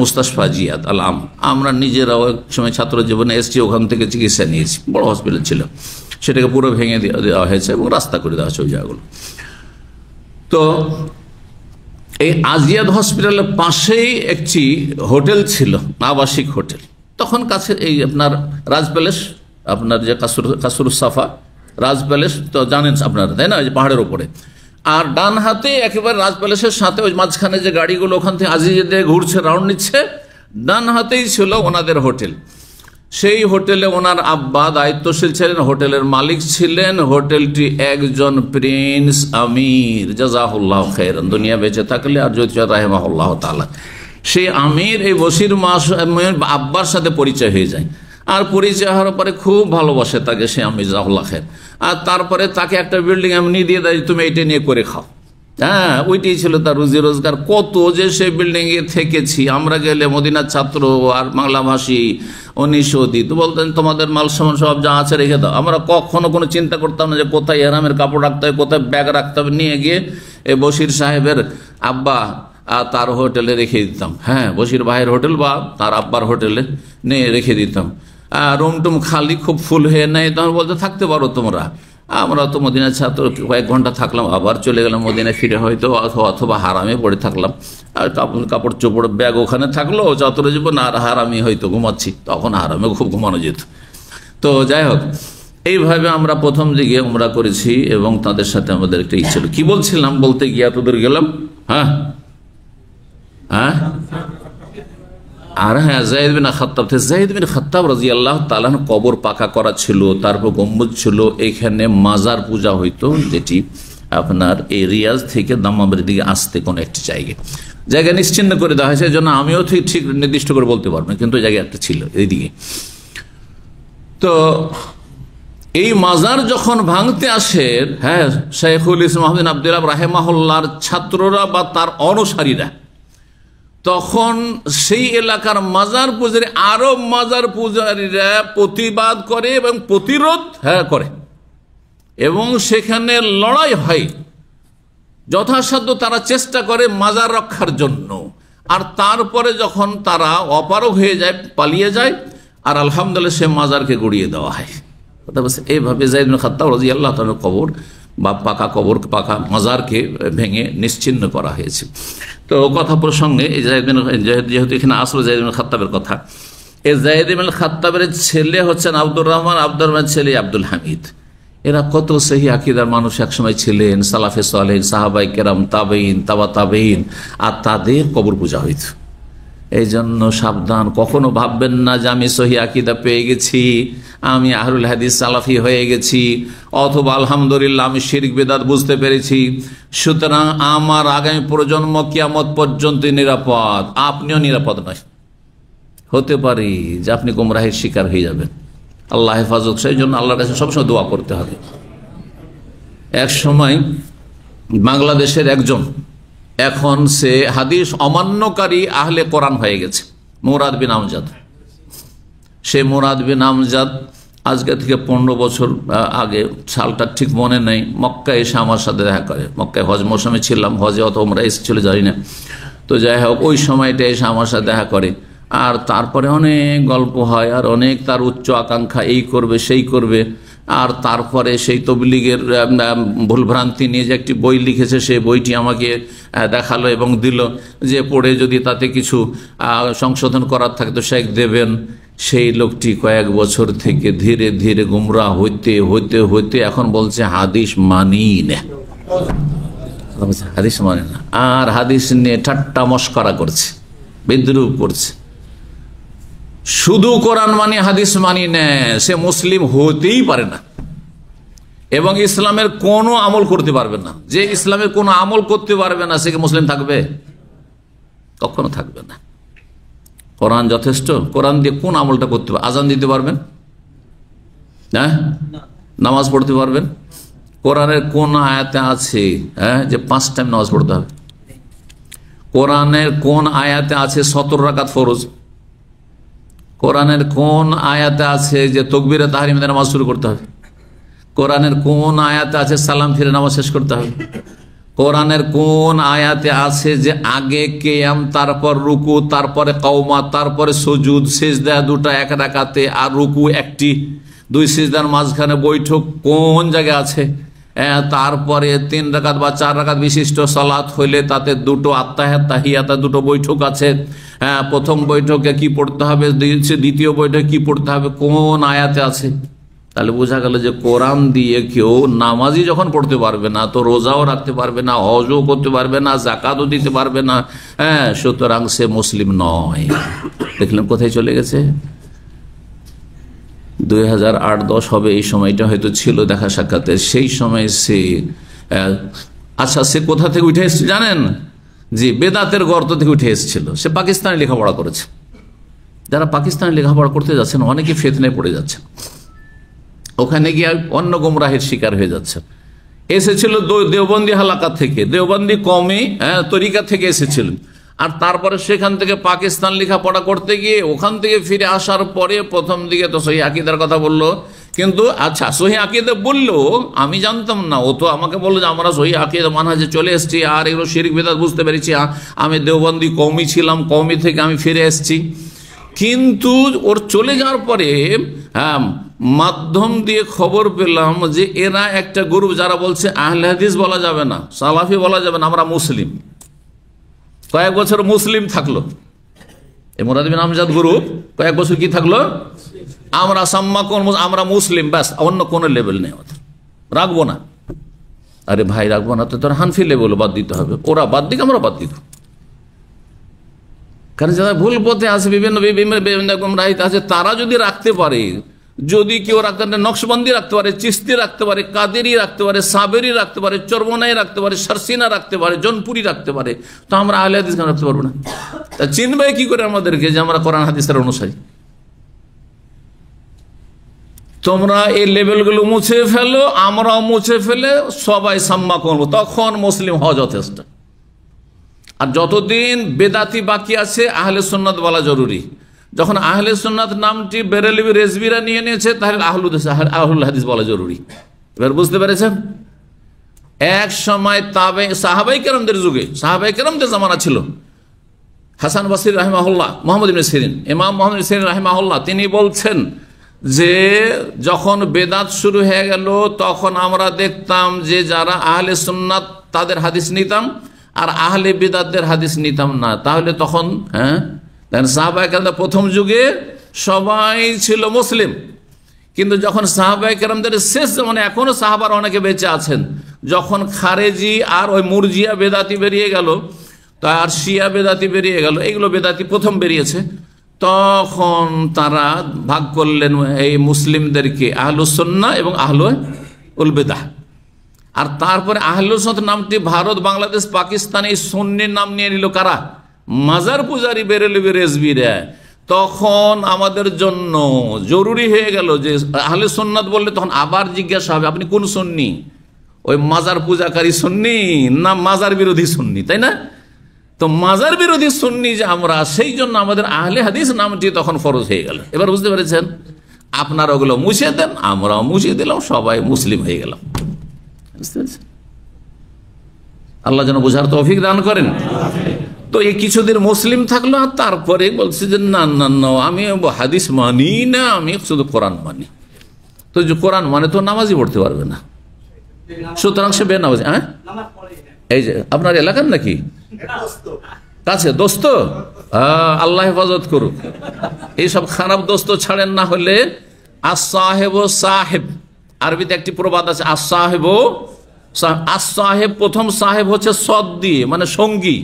মুস্তাশফা জিয়াদ আল আম। আমরা নিজেরাও এক সময় ছাত্র জীবনে এসছি, ওখান থেকে চিকিৎসা নিয়েছি। বড় হসপিটাল ছিল, সেটাকে পুরো ভেঙে দেওয়া হয়েছে এবং রাস্তা করে দেওয়া হয়েছে ওই জায়গাগুলো। তো এই আজিয়াদ হসপিটালের পাশেই একটি হোটেল ছিল, আবাসিক হোটেল। তখন কাছে এই আপনার রাজ প্যালেস, আপনার যে কাসরুসাফা রাজ প্যালেস তো জানেন আপনারা, তাই না, ওই যে পাহাড়ের ওপরে। আর ডান হাতে একেবারে রাজ প্যালেসের সাথে ওই মাঝখানে যে গাড়িগুলো ওখান থেকে আজিয়াদে ঘুরছে, রাউন্ড নিচ্ছে, ডান হাতেই ছিল ওনাদের হোটেল। সেই হোটেলে ওনার আব্বা দায়িত্বশীল ছিলেন, হোটেলের মালিক ছিলেন। হোটেলটি একজন প্রিন্স আমির, জাযাহুল্লাহ খায়রান, দুনিয়া বেঁচে থাকলে আর যদি রাহিমাহুল্লাহ তাআলা, সেই আমির এই বশির আব্বার সাথে পরিচয় হয়ে যায়। আর পরিচয় হওয়ার পরে খুব ভালোবাসে তাকে সে আমির, জাযাহুল্লাহ খায়র। আর তারপরে তাকে একটা বিল্ডিং এমনি দিয়ে দেয়, তুমি এইটা নিয়ে করে খাও। হ্যাঁ, ওইটাই ছিল তার রুজি রোজগার। কত যে সে বিল্ডিং এ থেকেছি আমরা, গেলে মদিনার ছাত্র আর বাংলাভাষী 19 তো বলতেন তোমাদের মাল সামান সব যা আছে রেখে দাও। আমরা কখনো কোনো চিন্তা করতাম না যে কোথায় এহরামের কাপড় রাখতে হবে, কোথায় ব্যাগ রাখতে হবে। নিয়ে গিয়ে এই বশির সাহেবের আব্বা তার হোটেলে রেখে দিতাম। হ্যাঁ, বশির ভাইয়ের হোটেল বা তার আব্বার হোটেলে নিয়ে রেখে দিতাম। রুম টুম খালি, খুব ফুল হয়ে নেয়, তখন বলতে থাকতে পারো তোমরা। আমরা তো মদিনার ছাত্র, কয়েক ঘন্টা থাকলাম, আবার চলে গেলাম মদিনায় ফিরে, হয়তো অথবা হারামে পড়ে থাকলাম। আর কাপড় চোপড় ব্যাগ ওখানে থাকলো, চত্বরে জীবন, আর হারামি হয়তো ঘুমাচ্ছি, তখন হারামে খুব ঘুমানো যেত। তো যাই হোক, এইভাবে আমরা প্রথম দিকে উমরা করেছি এবং তাদের সাথে আমাদের একটা ইচ্ছে ছিল। কি বলছিলাম, বলতে গিয়ে তোদের গেলাম। হ্যাঁ হ্যাঁ আর হ্যাঁ, যায়েদ বিন খাত্তাব, যায়েদ বিন খাত্তাব রাদিয়াল্লাহু তাআলা কবর পাকা করা ছিল, তারপর গম্বুজ ছিল, এখানে মাজার পূজা হইতো, যেটি আপনার এই রিয়াজ থেকে দাম্মামের দিকে আসতে কোনো একটি জায়গা নিশ্চিহ্ন করে দেওয়া হয়েছে। এই জন্য আমিও ঠিক নির্দিষ্ট করে বলতে পারবো না, কিন্তু জায়গা একটা ছিল এইদিকে। তো এই মাজার যখন ভাঙতে আসেন, হ্যাঁ, শাইখুল ইসলাম আহমদ বিন আব্দুল্লাহ রাহিমাহুল্লাহর ছাত্ররা বা তার অনুসারীরা, তখন সেই এলাকার মাজার পূজারী, আরব মাজার পূজারীরা প্রতিবাদ করে এবং প্রতিরোধ করে, এবং সেখানে লড়াই হয়। যথাসাধ্য তারা চেষ্টা করে মাজার রক্ষার জন্য। আর তারপরে যখন তারা অপারগ হয়ে যায়, পালিয়ে যায়, আর আলহামদুলিল্লাহ সে মাজারকে গড়িয়ে দেওয়া হয়। এইভাবে যায়েদ বিন খাত্তাব রাদিয়াল্লাহু তাআলা কবর বা পাকা মাজারকে ভেঙে নিশ্চিহ্ন করা হয়েছে। তো কথা প্রসঙ্গে এই যেহেতু এখানে আসলে যায়েদ বিন খাত্তাবের কথা, এই যায়েদ বিন খাত্তাবের ছেলে হচ্ছেন আব্দুর রহমান, আব্দুর রহমান ছেলে আব্দুল হামিদ। এরা কত সহি আকীদার মানুষ একসময় ছিলেন, সালাফে সালেহ, সাহাবাই কেরাম, তাবেঈন, তাবা তাবেঈন, আর তাদের কবর পূজা হইত। এই জন্য সাবধান, কখনো ভাববেন না যে আমি সহি আকীদা পেয়ে গেছি, আমি আহলুল হাদিস সালাফি হয়ে গেছি, অথবা আলহামদুলিল্লাহ আমি শিরক বিদআত বুঝতে পেরেছি, সুতরাং আমার আগামী প্রজন্ম কিয়ামত পর্যন্ত নিরাপদ। আপনিও নিরাপদ নয়, হতে পারে যে আপনি গোমরাহের শিকার হয়ে যাবেন। আল্লাহ হেফাজত। সেই জন্য আল্লাহর কাছে সবসময় দোয়া করতে হবে। এক সময় বাংলাদেশের একজন, এখন সে হাদিস অমান্যকারী আহলে কোরআন হয়ে গেছে, মুরাদ বিন আমজাদ। সে মুরাদ বিন আমজাদ আজকে থেকে 15 বছর আগে, সালটা ঠিক মনে নেই, মক্কায় এসে আমার সাথে দেখা করে। মক্কায় হজ মৌসুমে ছিলাম, হজে অত আমরা এসেছিল জানি না। তো যাই হোক, ওই সময়টা এসে আমার সাথে দেখা করে। আর তারপরে অনেক গল্প হয়, আর অনেক তার উচ্চ আকাঙ্ক্ষা, এই করবে সেই করবে। আর তারপরে সেই তবলিগের ভুলভ্রান্তি নিয়ে যে একটি বই লিখেছে, সেই বইটি আমাকে দেখালো এবং দিল, যে পড়ে যদি তাতে কিছু সংশোধন করার থাকে তো শেখ দেবেন। সেই লোকটি কয়েক বছর থেকে ধীরে ধীরে গুমরাহ হইতে হইতে হইতে এখন বলছে হাদিস মানি না, হাদিস মানে না। আর হাদিস নিয়ে ঠাট্টা মশকরা করছে, বিদ্রুপ করছে। শুধু কোরআন মানি, হাদিস মানি না, সে মুসলিম হতেই পারে না এবং ইসলামের কোনো আমল করতে পারবে না। যে ইসলামের কোনো আমল করতে পারবে না, সে কি মুসলিম থাকবে? কখনো থাকবে না। কোরআন যথেষ্ট। কোরআন দিয়ে কোন আমলটা করতে পারবে? আজান দিতে পারবেন? হ্যাঁ, নামাজ পড়তে পারবেন? কোরআনের কোন আয়াতে আছে যে 5 টাইম নামাজ পড়তে হবে? কোরআনের কোন আয়াতে আছে 17 রাকাত ফরজ? কোরআনের কোন আয়াতে আছে যে তাকবীরে তাহরিমে নামাজ শুরু করতে হবে? কোরআনের কোন আয়াতে আছে সালাম ফিরে নামাজ শেষ করতে হবে? কোরআনের কোন আয়াতে আছে যে আগে কিয়াম, তারপর রুকু, তারপরে কওমা, তারপরে সুজুদ, সিজদা দুটো এক রাকাতে, আর রুকু একটি, দুই সিজদার মাঝখানে বৈঠক কোন জায়গায় আছে? তারপরে 3 রাকাত বা 4 রাকাত বিশিষ্ট সালাত হইলে তাতে দুটো আত্তাহিয়াত তাহিয়াত দুটো বৈঠক আছে। প্রথম বৈঠকে কি পড়তে হবে, দ্বিতীয় বৈঠকে কি পড়তে হবে, কোন আয়াতে আছে? তাহলে বোঝা গেল যে কোরআন দিয়ে কেউ নামাজই যখন পড়তে পারবে না, তো রোজাও রাখতে পারবে না, হজও করতে পারবে না, জাকাতও দিতে পারবে না, সুতরাং সে মুসলিম নয়। দেখলেন কোথায় চলে গেছে? 2008-10 হবে এই সময়টা হয়তো ছিল দেখা সাক্ষাতে। সেই সময় সে আচ্ছা সে কোথা থেকে উঠে এসেছে জানেন? জি, বেদাতের গর্ত থেকে উঠে এসেছিল। সে পাকিস্তানে লেখাপড়া করেছে। যারা পাকিস্তানে লেখাপড়া করতে যাচ্ছেন অনেকে ফিতনায় পড়ে যাচ্ছে, ওখানে গিয়ে অন্য গুমরাহের শিকার হয়ে যাচ্ছে। এসেছিল দেওবন্দি হালাকা থেকে, দেওবন্দি কওমি তরিকা থেকে এসেছিলেন, আর তারপরে সেখান থেকে পাকিস্তান লেখাপড়া করতে গিয়ে ওখান থেকে ফিরে আসার পরে প্রথম দিকে তো সহি আকিদার কথা বললো, কিন্তু আচ্ছা সহি আকিদা বললো আমি জানতাম না, ও তো আমাকে বললো যে আমরা সহি আকিদা মানহাজে চলে এসেছি, আর এগুলো শিরক বিদআত বুঝতে পেরেছি, আমি দেওবন্দি কওমি ছিলাম, কওমি থেকে আমি ফিরে এসেছি। কিন্তু ওর চলে যাওয়ার পরে মাধ্যম দিয়ে খবর পেলাম যে এরা একটা গ্রুপ যারা বলছে আহলে হাদিস বলা যাবে না, সালাফি বলা যাবে না, আমরা মুসলিম। কয়েক বছর মুসলিম থাকলো এই মুরাদ বিন আমজাদ গ্রুপ, কয়েক বছর কি থাকলো, আমরা সাম্মা কোন আমরা মুসলিম, ব্যাস, অন্য কোনো লেভেল নেই, রাখবো না। আরে ভাই রাখবো না তো তোর হানফি লেভেল বাদ দিতে হবে, ওরা বাদ দিক আমরা বাদ দিত। কারণ যারা ভুল পথে আছে, বিভিন্ন গুমরাহিতে আছে, তারা যদি রাখতে পারে, যদি কেউ রাখতে পারে, নকশবন্দি রাখতে পারে, চিস্তি রাখতে পারে, কাদেরি রাখতে পারে, সাবেরি রাখতে পারে, চরমনাই রাখতে পারে, সারসিনা রাখতে পারে, জনপুরি রাখতে পারে, তো আমরা আহলে হাদিস কেন রাখতে পারবো না? তা চিনবে কি করে আমাদেরকে যে আমরা কোরআন হাদিসের অনুসারী? তোমরা এই লেভেলগুলো মুছে ফেলো, আমরাও মুছে ফেলে সবাই সাম্মা করবো, তখন মুসলিম হওয়া যথেষ্ট। আর যতদিন বেদাতি বাকি আছে আহলে সুন্নাত বলা জরুরি। যখন আহলে সুন্নাত নামটি বেরেলভি রেজবিরা নিয়ে নিয়েছে, তাহলে আহলুল হাদিস বলা জরুরি। এবার বুঝতে পেরেছেন? এক সময় সাহাবাই কেরামদের যুগে, সাহাবাই কেরামদের জামানা ছিল, হাসান বসরি রাহিমাহুল্লাহ, মোহাম্মদ ইবনে সিরিন, ইমাম মোহাম্মদ ইবনে সিরিন রাহিমাহুল্লাহ, তিনি বলছেন যে যখন বেদাত শুরু হয়ে গেল তখন আমরা দেখতাম যে যারা আহলে সুন্নাত তাদের হাদিস নিতাম আর আহলে বিদাতদের হাদিস নিতাম না। তাহলে তখন সাহাবায়ে কেরাম প্রথম যুগে সবাই ছিল মুসলিম, কিন্তু যখন সাহাবায়ে কেরামদের শেষ মানে এখনো সাহাবার অনেকে বেঁচে আছেন, যখন খারেজি আর ওই মুরজিয়া বেদাতি বেরিয়ে গেল, তার শিয়া বেদাতি বেরিয়ে গেল, এইগুলো বেদাতি প্রথম বেরিয়েছে, তখন তারা ভাগ করলেন এই মুসলিমদেরকে আহলুস সুন্নাহ এবং আহলুল বিদআহ। আর তারপরে আহলুস সুন্নাহ নামটি ভারত, বাংলাদেশ, পাকিস্তান এই সুন্নির নাম নিয়ে নিল কারা? মাজার পূজারী বেরেলভি রেজবিরা। তখন আমাদের জন্য জরুরি হয়ে গেল যে আহলে সুন্নাত বললে তখন আবার জিজ্ঞাসা হবে আপনি কোন সুন্নি, ওই মাজার পূজাকারী সুন্নি না মাজার বিরোধী সুন্নি, তাই না? তো মাজার বিরোধী সুন্নি যে আমরা, সেই জন্য আমাদের আহলে হাদিস নামটি তখন ফরজ হয়ে গেল। এবার বুঝতে পেরেছেন? আপনারা ওগুলো মুছে দেন, আমরাও মুছে দিলাম, সবাই মুসলিম হয়ে গেলাম। বুঝতে পেরেছেন? আল্লাহ যেন বোঝার তৌফিক দান করেন। তো এই কিছুদিন মুসলিম থাকলো, আর তারপরে বলছে যে না না না আমি হাদিস মানি না, আমি শুধু কোরআন মানি। তো যে কোরআন মানে তো নামাজই পড়তে পারবে না, সুতরাং সে বেনামাজি। হ্যাঁ, এই যে আপনার এলাকার নাকি কাছে দোস্ত, আল্লাহ হেফাজত করুক, এইসব খারাপ দোস্ত ছাড়েন, না হলে আস-সাহেব সাহেব, আরবিতে একটি প্রবাদ আছে, আস-সাহেব আস-সাহেব, প্রথম সাহেব হচ্ছে সদ দিয়ে মানে সঙ্গী,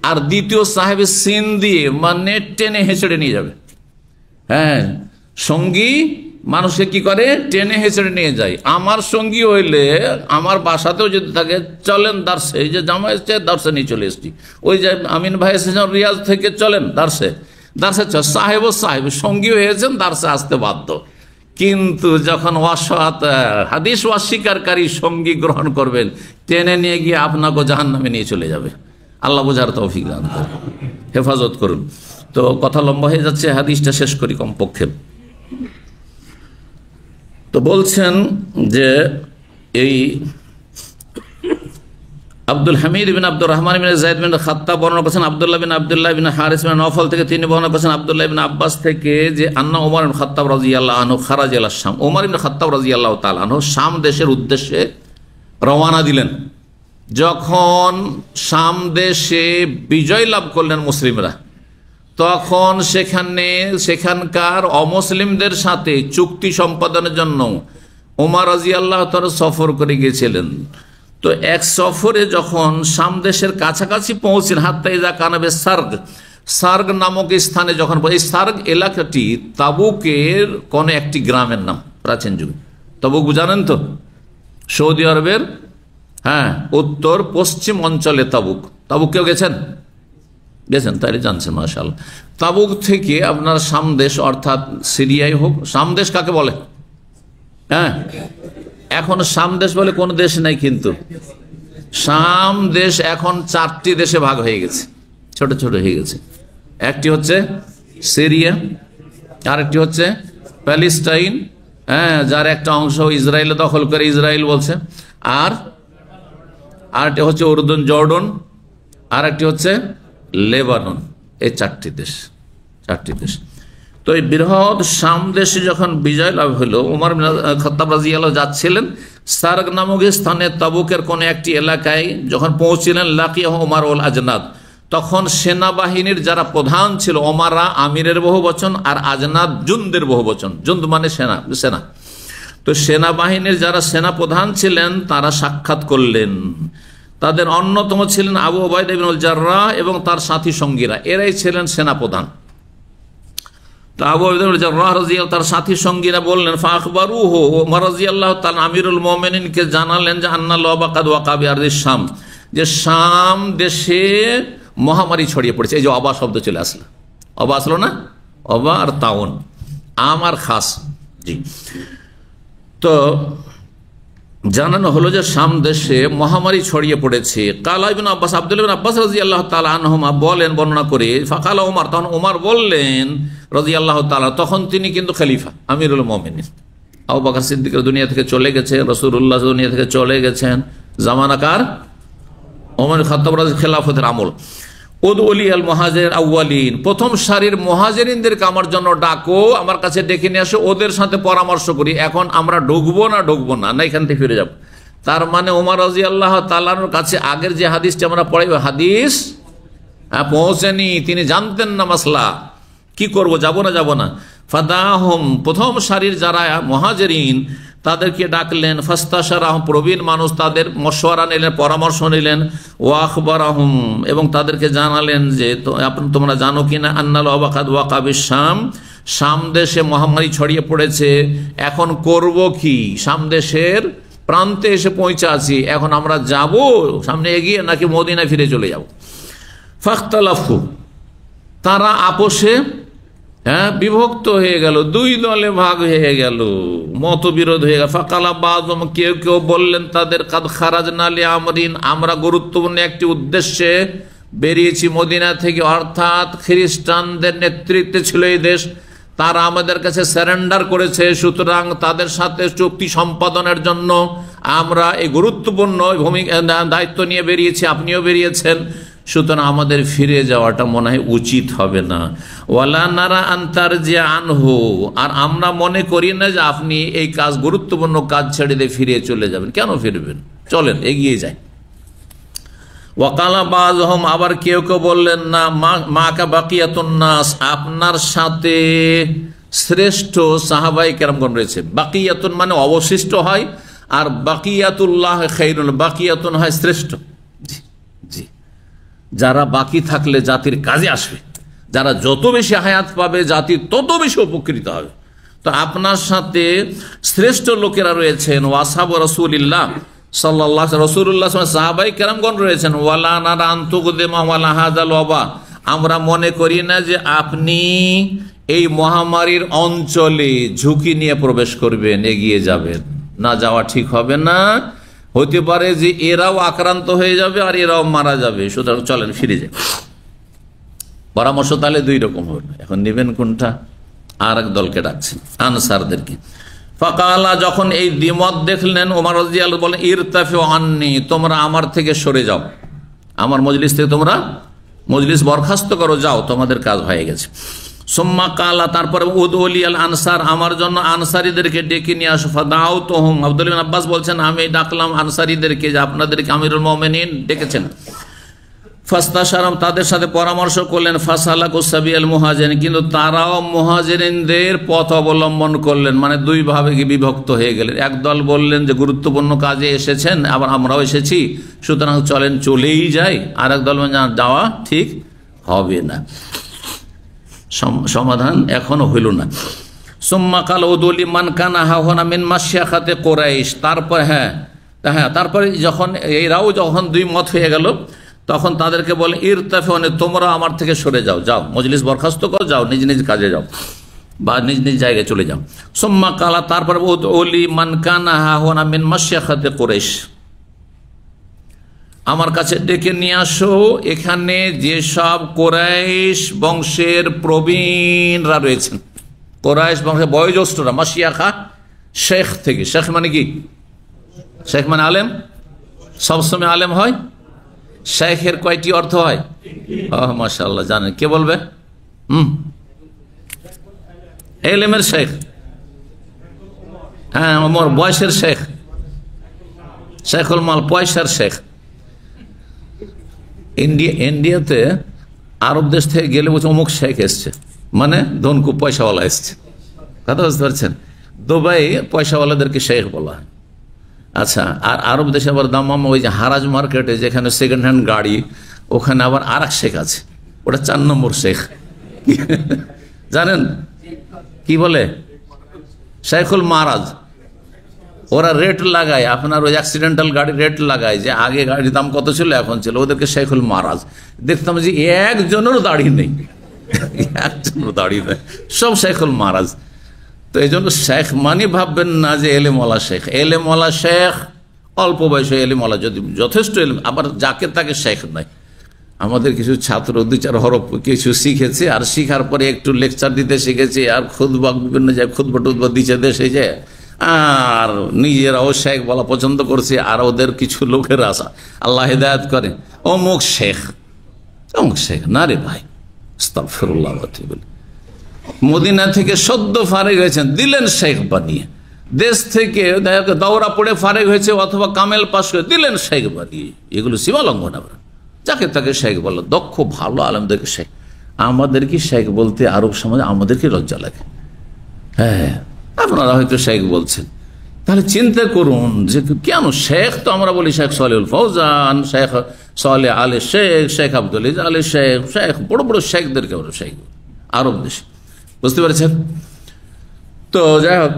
আর দ্বিতীয় সাহেব সিন দিয়ে মানে টেনে হেঁচড়ে নিয়ে যাবে। হ্যাঁ, সঙ্গী মানুষকে কি করে? টেনে হেঁচড়ে নিয়ে যায়। আমার সঙ্গী হইলে আমার বাসাতেও যদি থাকে, চলেন দার্সে, এই যে জামা এসছে দার্সে নিয়ে চলে এসছি, ওই যে আমিন ভাই এসেছেন রিয়াজ থেকে, চলেন দার্সে, দার্সে সাহেব ও সাহেব সঙ্গী হয়েছেন, দার্সে আসতে বাধ্য। কিন্তু যখন হাদিস অস্বীকারী সঙ্গী গ্রহণ করবেন, টেনে নিয়ে গিয়ে আপনাকে জাহান্নামে নিয়ে চলে যাবে। আল্লাহ বোঝার তৌফিক দান করুন, হেফাজত করুন। তো কথা লম্বা হয়ে যাচ্ছে, হাদিসটা শেষ করি কমপক্ষে। তো বলছেন যে এই আব্দুল হামিদ বিন আব্দুর রহমান বিন যায়েদ বিন খাত্তাব বর্ণনা করেছেন আব্দুল্লাহ বিন হারিস বিন নওফল থেকে, তিনি বর্ণনা করেছেন আব্দুল্লাহ বিন আব্বাস থেকে যে আন্না ওমর বিন খাত্তাব রাদিয়াল্লাহু আনহু খারাজ ইলা শাম, ওমর বিন খাত্তাব রাদিয়াল্লাহু তাআলা আনহু শাম দেশের উদ্দেশ্যে রওনা দিলেন। যখন শাম দেশে বিজয় লাভ করলেন মুসলিমরা, তখন সেখানকার অমুসলিমদের সাথে চুক্তি সম্পাদনের জন্য ওমর রাদিয়াল্লাহু তাআলা সফর করে গিয়েছিলেন। তো এক সফরে যখন শাম দেশের কাছাকাছি পৌঁছেন, হাত্তা ইজা কানাবে সার্গ নামক স্থানে যখন, এই সার্গ এলাকাটি তাবুকের কোন একটি গ্রামের নাম প্রাচীন যুগে। তাবুক জানেন তো, সৌদি আরবের উত্তর পশ্চিম অঞ্চলে তাবুক। তাবুক কেউ গেছেন? তাইলে জানছেন, মাশাআল্লাহ। তাবুক থেকে আপনার শাম দেশ অর্থাৎ সিরিয়াই হোক, শাম দেশ কাকে বলে? এখন শাম দেশ বলে কোন দেশ নাই, কিন্তু শাম দেশ এখন 4টি দেশে ভাগ হয়ে গেছে, ছোট ছোট হয়ে গেছে। একটি হচ্ছে সিরিয়া, আরেকটি হচ্ছে প্যালেস্টাইন, যার একটা অংশ ইসরায়েল দখল করে ইসরায়েল বলছে, আর আরেকটি হচ্ছে উর্দুন জর্ডন, আর একটি হচ্ছে লেবানন। এই 4টি দেশ। তো এই বৃহৎ শাম দেশে যখন বিজয় লাভ হলো, ওমর বিন খাত্তাব রাদিয়াল্লাহু যাচ্ছিলেন সার্গ নামক স্থানে তাবুকের কোন একটি এলাকায় যখন পৌঁছিলেন, লাকিয়াহু ওমর ওয়াল আজনাদ, তখন সেনাবাহিনীর যারা প্রধান ছিল, ওমারা আমিরের বহু বচন আর আজনাদ জুনদের বহু বচন, জুন্দ মানে সেনা। তো সেনাবাহিনীর যারা সেনা প্রধান ছিলেন তারা সাক্ষাৎ করলেন। তাদের অন্যতম ছিলেন আবু উবাইদা ইবনুল জাররাহ এবং তার সাথী সঙ্গীরা, এরাই ছিলেন সেনা প্রধান। আবু উবাইদা ইবনুল জাররাহ রাদিয়াল্লাহু তার সাথী সঙ্গীরা বললেন, ফাখবারুহু, ওমর রাদিয়াল্লাহু তাআলা আমিরুল মুমিনিনকে জানালেন যে আন্না লাবাকাদ ওয়াকা বিআরদিশ শাম, যে শাম দেশে মহামারী ছড়িয়ে পড়েছে। এই যে অবা শব্দ চলে আসলো, অবা আসলো না, অবা আর তাউন, আম আর খাস। জি, তো জানানো হলো যে শাম দেশে মহামারী ছড়িয়ে পড়েছে। কালা ইবনে আব্বাস, আব্দুল্লাহ ইবনে আব্বাস রাদিয়াল্লাহু তাআলা আনহুমা বলেন, বর্ণনা করে, ফাকালা ওমর, তখন ওমর বললেন রাদিয়াল্লাহু তাআলা, তখন তিনি কিন্তু খলিফা আমিরুল মুমিনিন, আবু বকর সিদ্দিক দুনিয়া থেকে চলে গেছে, রাসূলুল্লাহ দুনিয়া থেকে চলে গেছেন, জামানাকার ওমর খাত্তাব রাদিয়াল্লাহু খেলাফতের আমল। উদউলি আল মুহাজির আউয়ালিন, প্রথম সারির মুহাজিরিনদেরকে আমার জন্য ডাকো, আমার কাছে ডেকে নিয়ে আসো, ওদের সাথে পরামর্শ করি, এখন আমরা ঢুকবো না এখান থেকে ফিরে যাব। তার মানে ওমর রাদিয়াল্লাহু তাআলার কাছে আগের যে হাদিসটি আমরা পড়াই, হাদিস পৌঁছেনি, তিনি জানতেন না মাসলা, কি করব, যাব না। ফাদাহুম, প্রথম সারির যারা মুহাজিরিন তাদেরকে ডাকলেন, ফাস্তাশারাহুম, প্রবীণ মানুষ, তাদের মশওয়ারা নিলেন, পরামর্শ নিলেন, ওয়া আখবারাহুম, এবং তাদেরকে জানালেন যে তোমরা জানো কিনা আন্নাল ওয়াকাদ ওয়াকা বিশ-শাম, শাম দেশে মহামারী ছড়িয়ে পড়েছে, এখন করব কি, শাম দেশের প্রান্তে এসে পৌঁছে আছি, এখন আমরা যাব সামনে এগিয়ে নাকি মদিনায় ফিরে চলে যাব। ফাখতালাফু, তারা আপোষে বিভক্ত হয়ে গেল, 2 দলে ভাগ হয়ে গেল, মতবিরোধ হয়ে গেল। ফাকালা বাযুম, কেউ বললেন তাদের, কাদ খারাজনা লিআমরিন, আমরা গুরুত্বপূর্ণ একটি উদ্দেশ্যে বেরিয়েছি মদিনা থেকে, অর্থাৎ খ্রিস্টানদের নেতৃত্বে ছিল এই দেশ, তারা আমাদের কাছে সারেন্ডার করেছে, সুতরাং তাদের সাথে চুক্তি সম্পাদনের জন্য আমরা এই গুরুত্বপূর্ণ দায়িত্ব নিয়ে বেরিয়েছি, আপনিও বেরিয়েছেন, সুতরাং আমাদের ফিরে যাওয়াটা মনে হয় উচিত হবে না। ওয়ালা নারা আনতার যে আনহু, আর আমরা মনে করি না যে আপনি এই কাজ, গুরুত্বপূর্ণ কাজ ছেড়ে দিয়ে ফিরে চলে যাবেন, কেন ফিরবেন, চলেন এগিয়ে যাই। ওয়াকালা বাযহুম, আবার কেউ বললেন না, মাকা বাকিয়াতুন নাস, আপনার সাথে শ্রেষ্ঠ সাহাবায়ে কেরামগণ রয়েছে। বাকিয়াতুন মানে অবশিষ্ট হয়, আর বাকিয়াতুল্লাহ খায়রুন, বাকিয়াতুন হয় শ্রেষ্ঠ। জি, যারা বাকি থাকলে জাতির কাজে আসবে, যারা যত বেশি হায়াত পাবে জাতি তত বেশি উপকৃত হবে। তো আপনার সাথে শ্রেষ্ঠ লোকেরা রয়েছেন, ওয়াসহাবু রাসূলিল্লাহ সাল্লাল্লাহু আলাইহি রাসূলুল্লাহ সাহাবায়ে কেরামগণ রয়েছেন। ওয়ালা নারা আনতুকদিমা ওয়ালা হাযাল ওয়াবা, আমরা মনে করি না যে আপনি এই মহামারীর অঞ্চলে ঝুঁকি নিয়ে প্রবেশ করবেন, এগিয়ে যাবেন, না যাওয়া ঠিক হবে না, হতে পারে যে এরাও আক্রান্ত হয়ে যাবে আর এরাও মারা যাবে, সুতরাং চলেন ফিরে যাই। পরামর্শ তাহলে 2 রকম হল, এখন নেবেন কোনটা? আর এক দলকে ডাকছেন, আনসারদেরকে। ফাকালা, যখন এই দ্বিমত দেখলেন ওমর রাদিয়াল্লাহু বলেন ইরতাফিউ আন্নি, তোমরা আমার থেকে সরে যাও, আমার মজলিস থেকে তোমরা মজলিস বরখাস্ত করো, যাও, তোমাদের কাজ হয়ে গেছে। সুম্মা কালা, তারপরে উদউলি আল আনসার, আমার জন্য আনসারীদেরকে ডেকে নিয়ে আসো। ফাদাউতুহুম, আব্দুল্লাহ ইবনে আব্বাস বলছেন আমি ডাকলাম আনসারীদেরকে, যে আপনাদেরকে আমিরুল মুমিনিন ডেকেছেন। ফাস্তাশারাম, তাদের সাথে পরামর্শ করলেন। ফাসালাকু সাবিয়াল মুহাজিরিন, কিন্তু তারাও মুহাজিরিনদের পথ অবলম্বন করলেন, মানে দুই ভাবে বিভক্ত হয়ে গেলেন। একদল বললেন যে গুরুত্বপূর্ণ কাজে এসেছেন, আবার আমরাও এসেছি, সুতরাং চলেন চলেই যাই। আর একদল যাওয়া ঠিক হবে না, সমাধান এখনো হইল না। সুম্মা কাল উদুলি মান কানা হাওনা মিন মাশয়াখাতে কুরাইশ, তারপর তারপরে যখন এরাও যখন দুই মত হয়ে গেল, তখন তাদেরকে বলে ইরতাফিউ, তোমরা আমার থেকে সরে যাও, যাও মজলিস বরখাস্ত করো, যাও নিজ নিজ কাজে যাও বা নিজ নিজ জায়গায় চলে যাও। সুম্মা কালা, তারপর উদউলি মান কানা হাওনা মিন মাশয়াখাতে কুরাইশ, আমার কাছে ডেকে নিয়ে আসো এখানে যেসব কুরাইশ বংশের প্রবীণরা রয়েছেন, কুরাইশ বংশের বয়োজ্যেষ্ঠরা, মাশিয়াখা শেখ থেকে, শেখ মানে কি? শেখ মানে আলেম, সবসময় আলেম হয়। শেখের কয়টি অর্থ হয়? মাশাআল্লাহ, জানেন, কে বলবে? এলেমের শেখ, হ্যাঁ, আমার বয়সের শেখ, শেখুল মাল, পয়সার শেখ। ইন্ডিয়াতে আরব দেশ থেকে গেলে বলছে অমুক শেখ এসছে, মানে ধনকু পয়সাওয়ালা এসছে, কথা বুঝতে পারছেন? দুবাই পয়সাওয়ালাদেরকে শেখ বলা হয়। আচ্ছা, আর আরব দেশে আবার দামাম, ওই যে হারাজ মার্কেটে যেখানে সেকেন্ড হ্যান্ড গাড়ি, ওখানে আবার আর এক শেখ আছে, ওটা 4 নম্বর শেখ, জানেন কি বলে? শেখুল মারাজ। ওরা রেট লাগায়, আপনার ওই অ্যাক্সিডেন্টাল গাড়ি রেট লাগায়, যে আগে গাড়ির দাম কত ছিল এখন ছিল, ওদেরকে শেখুল মারাজ। দেখতাম যে একজনেরও দাড়ি নেই, একজনের দাড়ি নেই, সব শেখুল মারাজ। তো এই জন্য শেখ মানে ভাববেন না যে এলেমওয়ালা শেখ। এলেমওয়ালা শেখ অল্প বয়সে এলেমওয়ালা, যদি যথেষ্ট এলেম, আবার যাকে তাকে শেখ নয়। আমাদের কিছু ছাত্র 2-4 হরফ কিছু শিখেছে, আর শিখার পরে একটু লেকচার দিতে শিখেছে, আর খুতবা বিভিন্ন জায়গায় খুতবা টুতবা দিচ্ছে দেশে যে, আর নিজেরাও শেখ বলা পছন্দ করছে, আর ওদের কিছু লোকের আশা আল্লাহ হিদায়াত করে, অমুক শেখ, অমুক শেখ। না রে ভাই, আস্তাগফিরুল্লাহ বলে, মদিনা থেকে সদ্য ফারেক হয়েছেন, দিলেন শেখ বানিয়ে। দেশ থেকে দৌড়া পড়ে ফারেক হয়েছে অথবা কামেল পাশ করে, দিলেন শেখ বানিয়ে। এগুলো সীমা লঙ্ঘন। আমরা যাকে তাকে শেখ বলো, দক্ষ ভালো আলেমদেরকে শেখ। আমাদের কি শেখ বলতে আরব সমাজে আমাদেরকে লজ্জা লাগে। হ্যাঁ, আপনারা হয়তো শেখ বলছেন, তাহলে চিন্তা করুন যে কেন শেখ? তো আমরা বলি শেখ সালেহুল ফৌজান, শেখ সালেহ আলী শেখ, শেখ আব্দুল ইজ আলী শেখ, শেখ বড় বড় শেখদেরকে আমরা শেখ আরব দেশে, বুঝতে পেরেছেন? তো যাই হোক,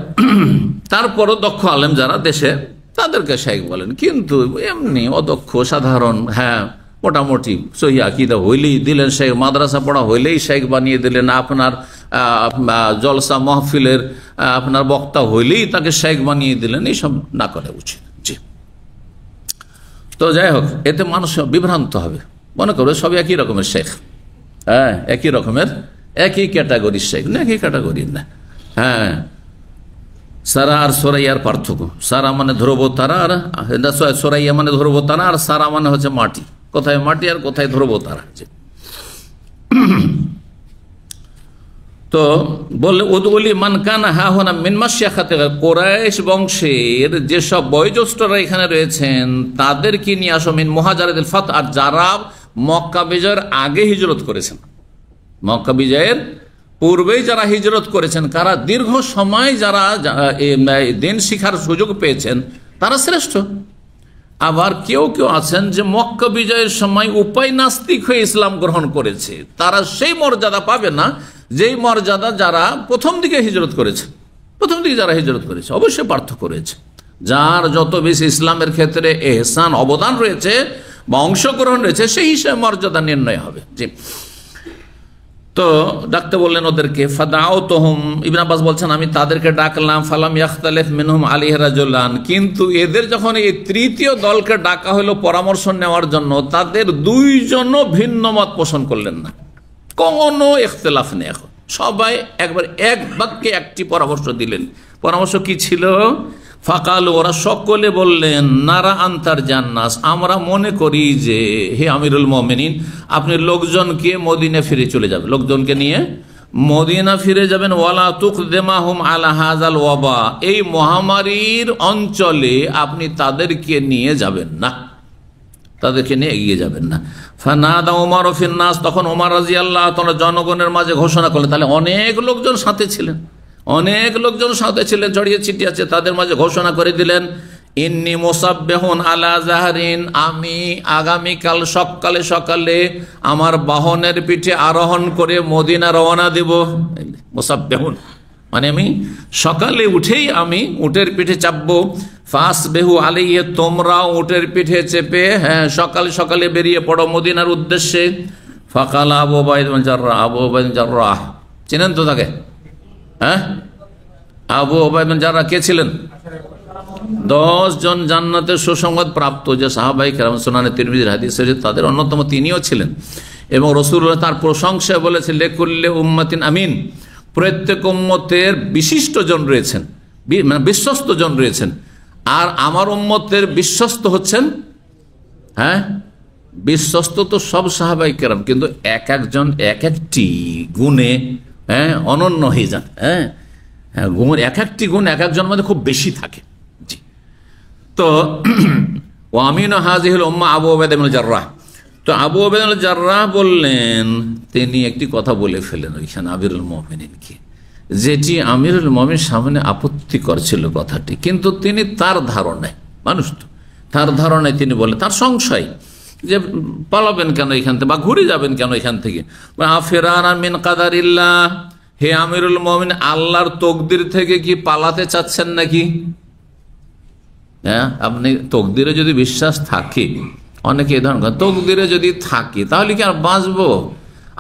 তারপরও দক্ষ আলেম যারা দেশে, তাদেরকে শেখ বলেন। কিন্তু এমনি অদক্ষ সাধারণ, হ্যাঁ মোটামুটি সহি আকীদা হইলেই দিলেন শেখ, মাদ্রাসা পড়া হইলেই শেখ বানিয়ে দিলেন, আপনার জলসা মাহফিলের আপনার বক্তা হইলেই তাকে শেখ বানিয়ে দিলেন। এইসব না করা উচিত। জি, তো যাই হোক, এতে মানুষ বিভ্রান্ত হবে, মনে করবে সব একই রকমের শেখ। হ্যাঁ, একই রকমের, একই ক্যাটাগরির শেখ না, একই ক্যাটাগরির না। হ্যাঁ, সারা আর সোরাইয়ার পার্থক্য। সারা মানে ধ্রুব তারা, আর সোরাইয়া মানে ধ্রুব তারা, আর সারা মানে হচ্ছে মাটি। কোথায় মাটি আর কোথায় ধ্রুব তারা। তো বললে উদউলি মান কানা হাহুনা মিন মাশয়াখাতে, কুরাইশ বংশের যেসব বয়োজ্যেষ্ঠরা এখানে রয়েছেন তাদেরকে নিয়ে আসো, মিন মুহাজিরিল ফাত, আর যারা মক্কা বিজয়ের আগে হিজরত করেছেন, মক্কা বিজয়ের পূর্বেই যারা হিজরত করেছেন, কারা দীর্ঘ সময় যারা দিন শিখার সুযোগ পেয়েছেন, তারা শ্রেষ্ঠ। আবার কেউ কেউ আছেন যে মক্কা বিজয়ের সময় উপায় নাস্তিক হয়ে ইসলাম গ্রহণ করেছে, তারা সেই মর্যাদা পাবে না যেই মর্যাদা যারা প্রথম দিকে হিজরত করেছে। প্রথম দিকে যারা হিজরত করেছে অবশ্যই পার্থক্য রয়েছে। যার যত বেশি ইসলামের ক্ষেত্রে এহসান অবদান রয়েছে বা অংশগ্রহণ রয়েছে, সেই হিসেবে মর্যাদা নির্ণয় হবে। জি, তো ডাকতে বললেন ওদেরকে। ফাদাউতুহুম, ইবনে আব্বাস বলছেন আমি তাদেরকে ডাকলাম। ফালাম ইয়াখতালিফ মিনহুম আলাইহি রাজুলান, কিন্তু এদের যখন এই তৃতীয় দলকে ডাকা হলো পরামর্শ নেওয়ার জন্য, তাদের দুইজনও ভিন্ন মত পোষণ করলেন না, কোনো ইখতিলাফ নেই। এখন সবাই একবার এক বাক্যে একটি পরামর্শ দিলেন। পরামর্শ কি ছিল? ফাকাল, ওরা সকলে বললেন, নারা আনতার জান্নাস, আমরা মনে করি যে হে আমিরুল মুমিনিন, আপনি লোকজনকে মদিনা ফিরে চলে যাবেন, লোকজনকে নিয়ে মদিনা ফিরে যাবেন। ওয়ালা তুকদেমাহুম আলা হাযাল ওয়াবা, এই মহামারীর অঞ্চলে আপনি তাদেরকে নিয়ে যাবেন না, তাদেরকে নিয়ে এগিয়ে যাবেন না। ফানাদা ওমর ফিন নাস, তখন ওমর রাদিয়াল্লাহু তাআলা জনগণের মাঝে ঘোষণা করলেন। তাহলে অনেক লোকজন সাথে ছিলেন, অনেক লোকজন সাথে ছিলেন, ছড়িয়ে ছিটিয়ে আছে, তাদের মাঝে ঘোষণা করে দিলেন, ইন্নী মুসাব্বিহুন আলা জাহরিন, আমি আগামীকাল সকালে সকালে আমার বাহনের পিঠে আরোহণ করে মদিনা রওনা দেব। মুসাব্বিহুন মানে আমি সকালে উঠেই আমি উটের পিঠে চাপবো। ফাসবিহু আলাইহি, তোমরা উটের পিঠে চেপে সকালে সকালে বেরিয়ে পড়ো মদিনার উদ্দেশ্যে। ফাকাল আবু উবাইদা বিন জাররাহ, আবু উবাইদা বিন জাররাহ চেনেন তো তাকে? আবু উবাইদা বিন জাররাহ কে ছিলেন? 10 জন জান্নাতের সুসংবাদ প্রাপ্ত যে সাহাবায়ে কেরাম, সুনানে তিরমিজির হাদিসে তাদের অন্যতম তিনিও ছিলেন। এবং রাসূলুল্লাহ তার প্রশংসা বলেছেন, লিকুল্লি উম্মাতিন আমিন, প্রত্যেক উম্মতের বিশিষ্ট জন রয়েছেন, মানে বিশ্বস্ত জন রয়েছেন। আর আমার উম্মতের বিশ্বস্ত হচ্ছেন, বিশ্বস্ত তো সব সাহাবায়ে কেরাম, কিন্তু এক একজন এক একটি গুণে অনন্য হয়ে যান। গুণ এক একটি গুণ এক একজনের মধ্যে খুব বেশি থাকে। জি, তো আমিন হাযিহিল উম্মাহ আবু উবাইদা বিন জাররাহ। তো আবু উবাইদা বিন জাররাহ বললেন, তিনি একটি কথা বলে ফেলেন ওইখানে আমিরুল মুমিনিনকে, যেটি আমিরুল মুমিনিন সামনে আপত্তি করছিল কথাটি, কিন্তু তিনি তার ধারণায়, মানুষ তো তার ধারণায় তিনি বলে, তার সংশয় যে পালাবেন কেন এখান থেকে, বা ঘুরে যাবেন কেন এখান থেকে। আফিরানা মিন কাদারিল্লাহ, হে আমিরুল মুমিনিন, আল্লাহর তকদির থেকে কি পালাতে চাচ্ছেন নাকি? আপনি তকদিরে যদি বিশ্বাস থাকে, অনেকে এই ধরনের তকদিরে যদি থাকে তাহলে কি আর বাঁচবো?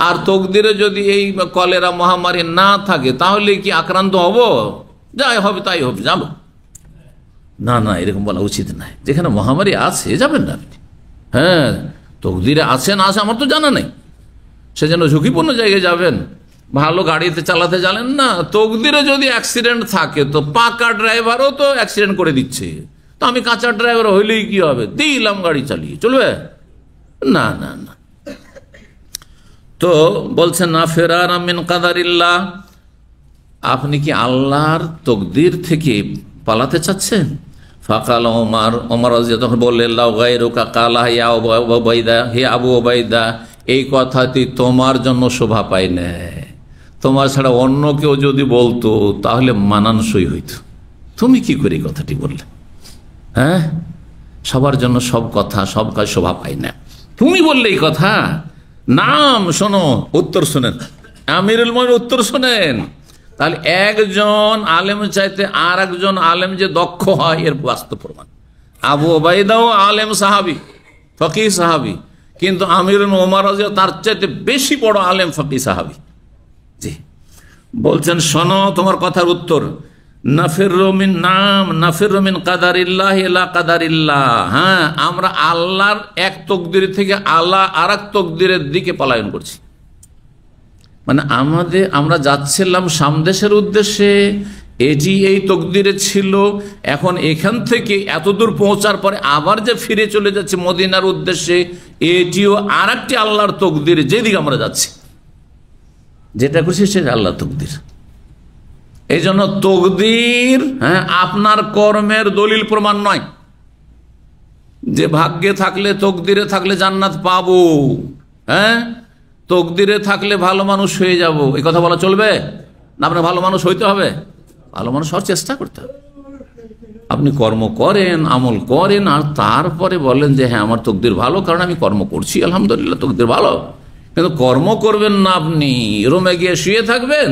আর তকদিরে যদি এই কলেরা মহামারী না থাকে তাহলে কি আক্রান্ত হব? যাই হবে তাই হবে, যাবো না, না এরকম বলা উচিত নয়। যেখানে মহামারী আছে যাবেন না আপনি। তকদিরে আছে না আছে আমার তো জানা নেই, সেজন্য ঝুঁকিপূর্ণ জায়গায় যাবেন। ভালো গাড়িতে চালাতে জানেন না, তকদিরে যদি অ্যাক্সিডেন্ট থাকে তো পাকা ড্রাইভারও তো অ্যাক্সিডেন্ট করে দিচ্ছে, তো আমি কাঁচা ড্রাইভার হইলেই কি হবে, দিলাম গাড়ি চালিয়ে, চলবে না, না না। তো বলছেন না ফিরারা মিন কাদারিল্লাহ, আপনি কি আল্লাহর তকদির থেকে পালাতে চাচ্ছেন? ফাকাল ওমর, ওমর রাদিয়াল্লাহু বললেন, লাউ গায়রুকা কালা ইয়া আবু উবাইদা, হে আবু উবাইদা, এই কথাটি তোমার জন্য শোভা পায় না, তোমার ছাড়া অন্য কেউ যদি বলতো তাহলে মানানসই হইত, তুমি কি করে কথাটি বললে? সবার জন্য সব কথা সব কাজ শোভা পায় না, তুমি বললে এই কথা। নাম শোনো, উত্তর শোনেন, আমিরুল মুমিনিন উত্তর শোনেন। তাহলে একজন আলেম চাইতে আর একজন আলেম যে দক্ষ হয় এর বাস্তব প্রমাণ। আবু উবাইদাও আলেম সাহাবী, ফকিহ সাহাবী, কিন্তু আমিরুল মুমিনিন ওমর রাদিয়াল্লাহু তার চাইতে বেশি বড় আলেম ফকিহ সাহাবী। জি, বলছেন শোনো তোমার কথার উত্তর, নাফিরু মিন কাদারিল্লাহ ইলা কাদারিল্লাহ। আমরা আল্লাহর এক তকদির থেকে আল্লাহ আর এক তকদিরের দিকে পলায়ন করছি। মানে আমরা যাচ্ছিলাম সামদেশের উদ্দেশ্যে, এটি এই তকদিরে ছিল, এখন এখান থেকে এতদূর পৌঁছার পরে আবার যে ফিরে চলে যাচ্ছে মদিনার উদ্দেশ্যে, এটিও আর একটি আল্লাহর তকদির, যেদিকে আমরা যাচ্ছি, যেটা করছি সেটা আল্লাহর তকদির। এই জন্য তকদির আপনার কর্মের দলিল প্রমাণ নয়, যে ভাগ্যে থাকলে তকদিরে থাকলে জান্নাত পাবো, তকদিরে থাকলে ভালো মানুষ হয়ে যাব, এই কথা বলা চলবে না? আপনার ভালো মানুষ হইতে হবে, ভালো মানুষ হওয়ার চেষ্টা করতে হবে। আপনি কর্ম করেন, আমল করেন, আর তারপরে বলেন যে হ্যাঁ আমার তকদির ভালো, কারণ আমি কর্ম করছি, আলহামদুলিল্লাহ তকদির ভালো। কিন্তু কর্ম করবেন না, আপনি রুমে গিয়ে শুয়ে থাকবেন,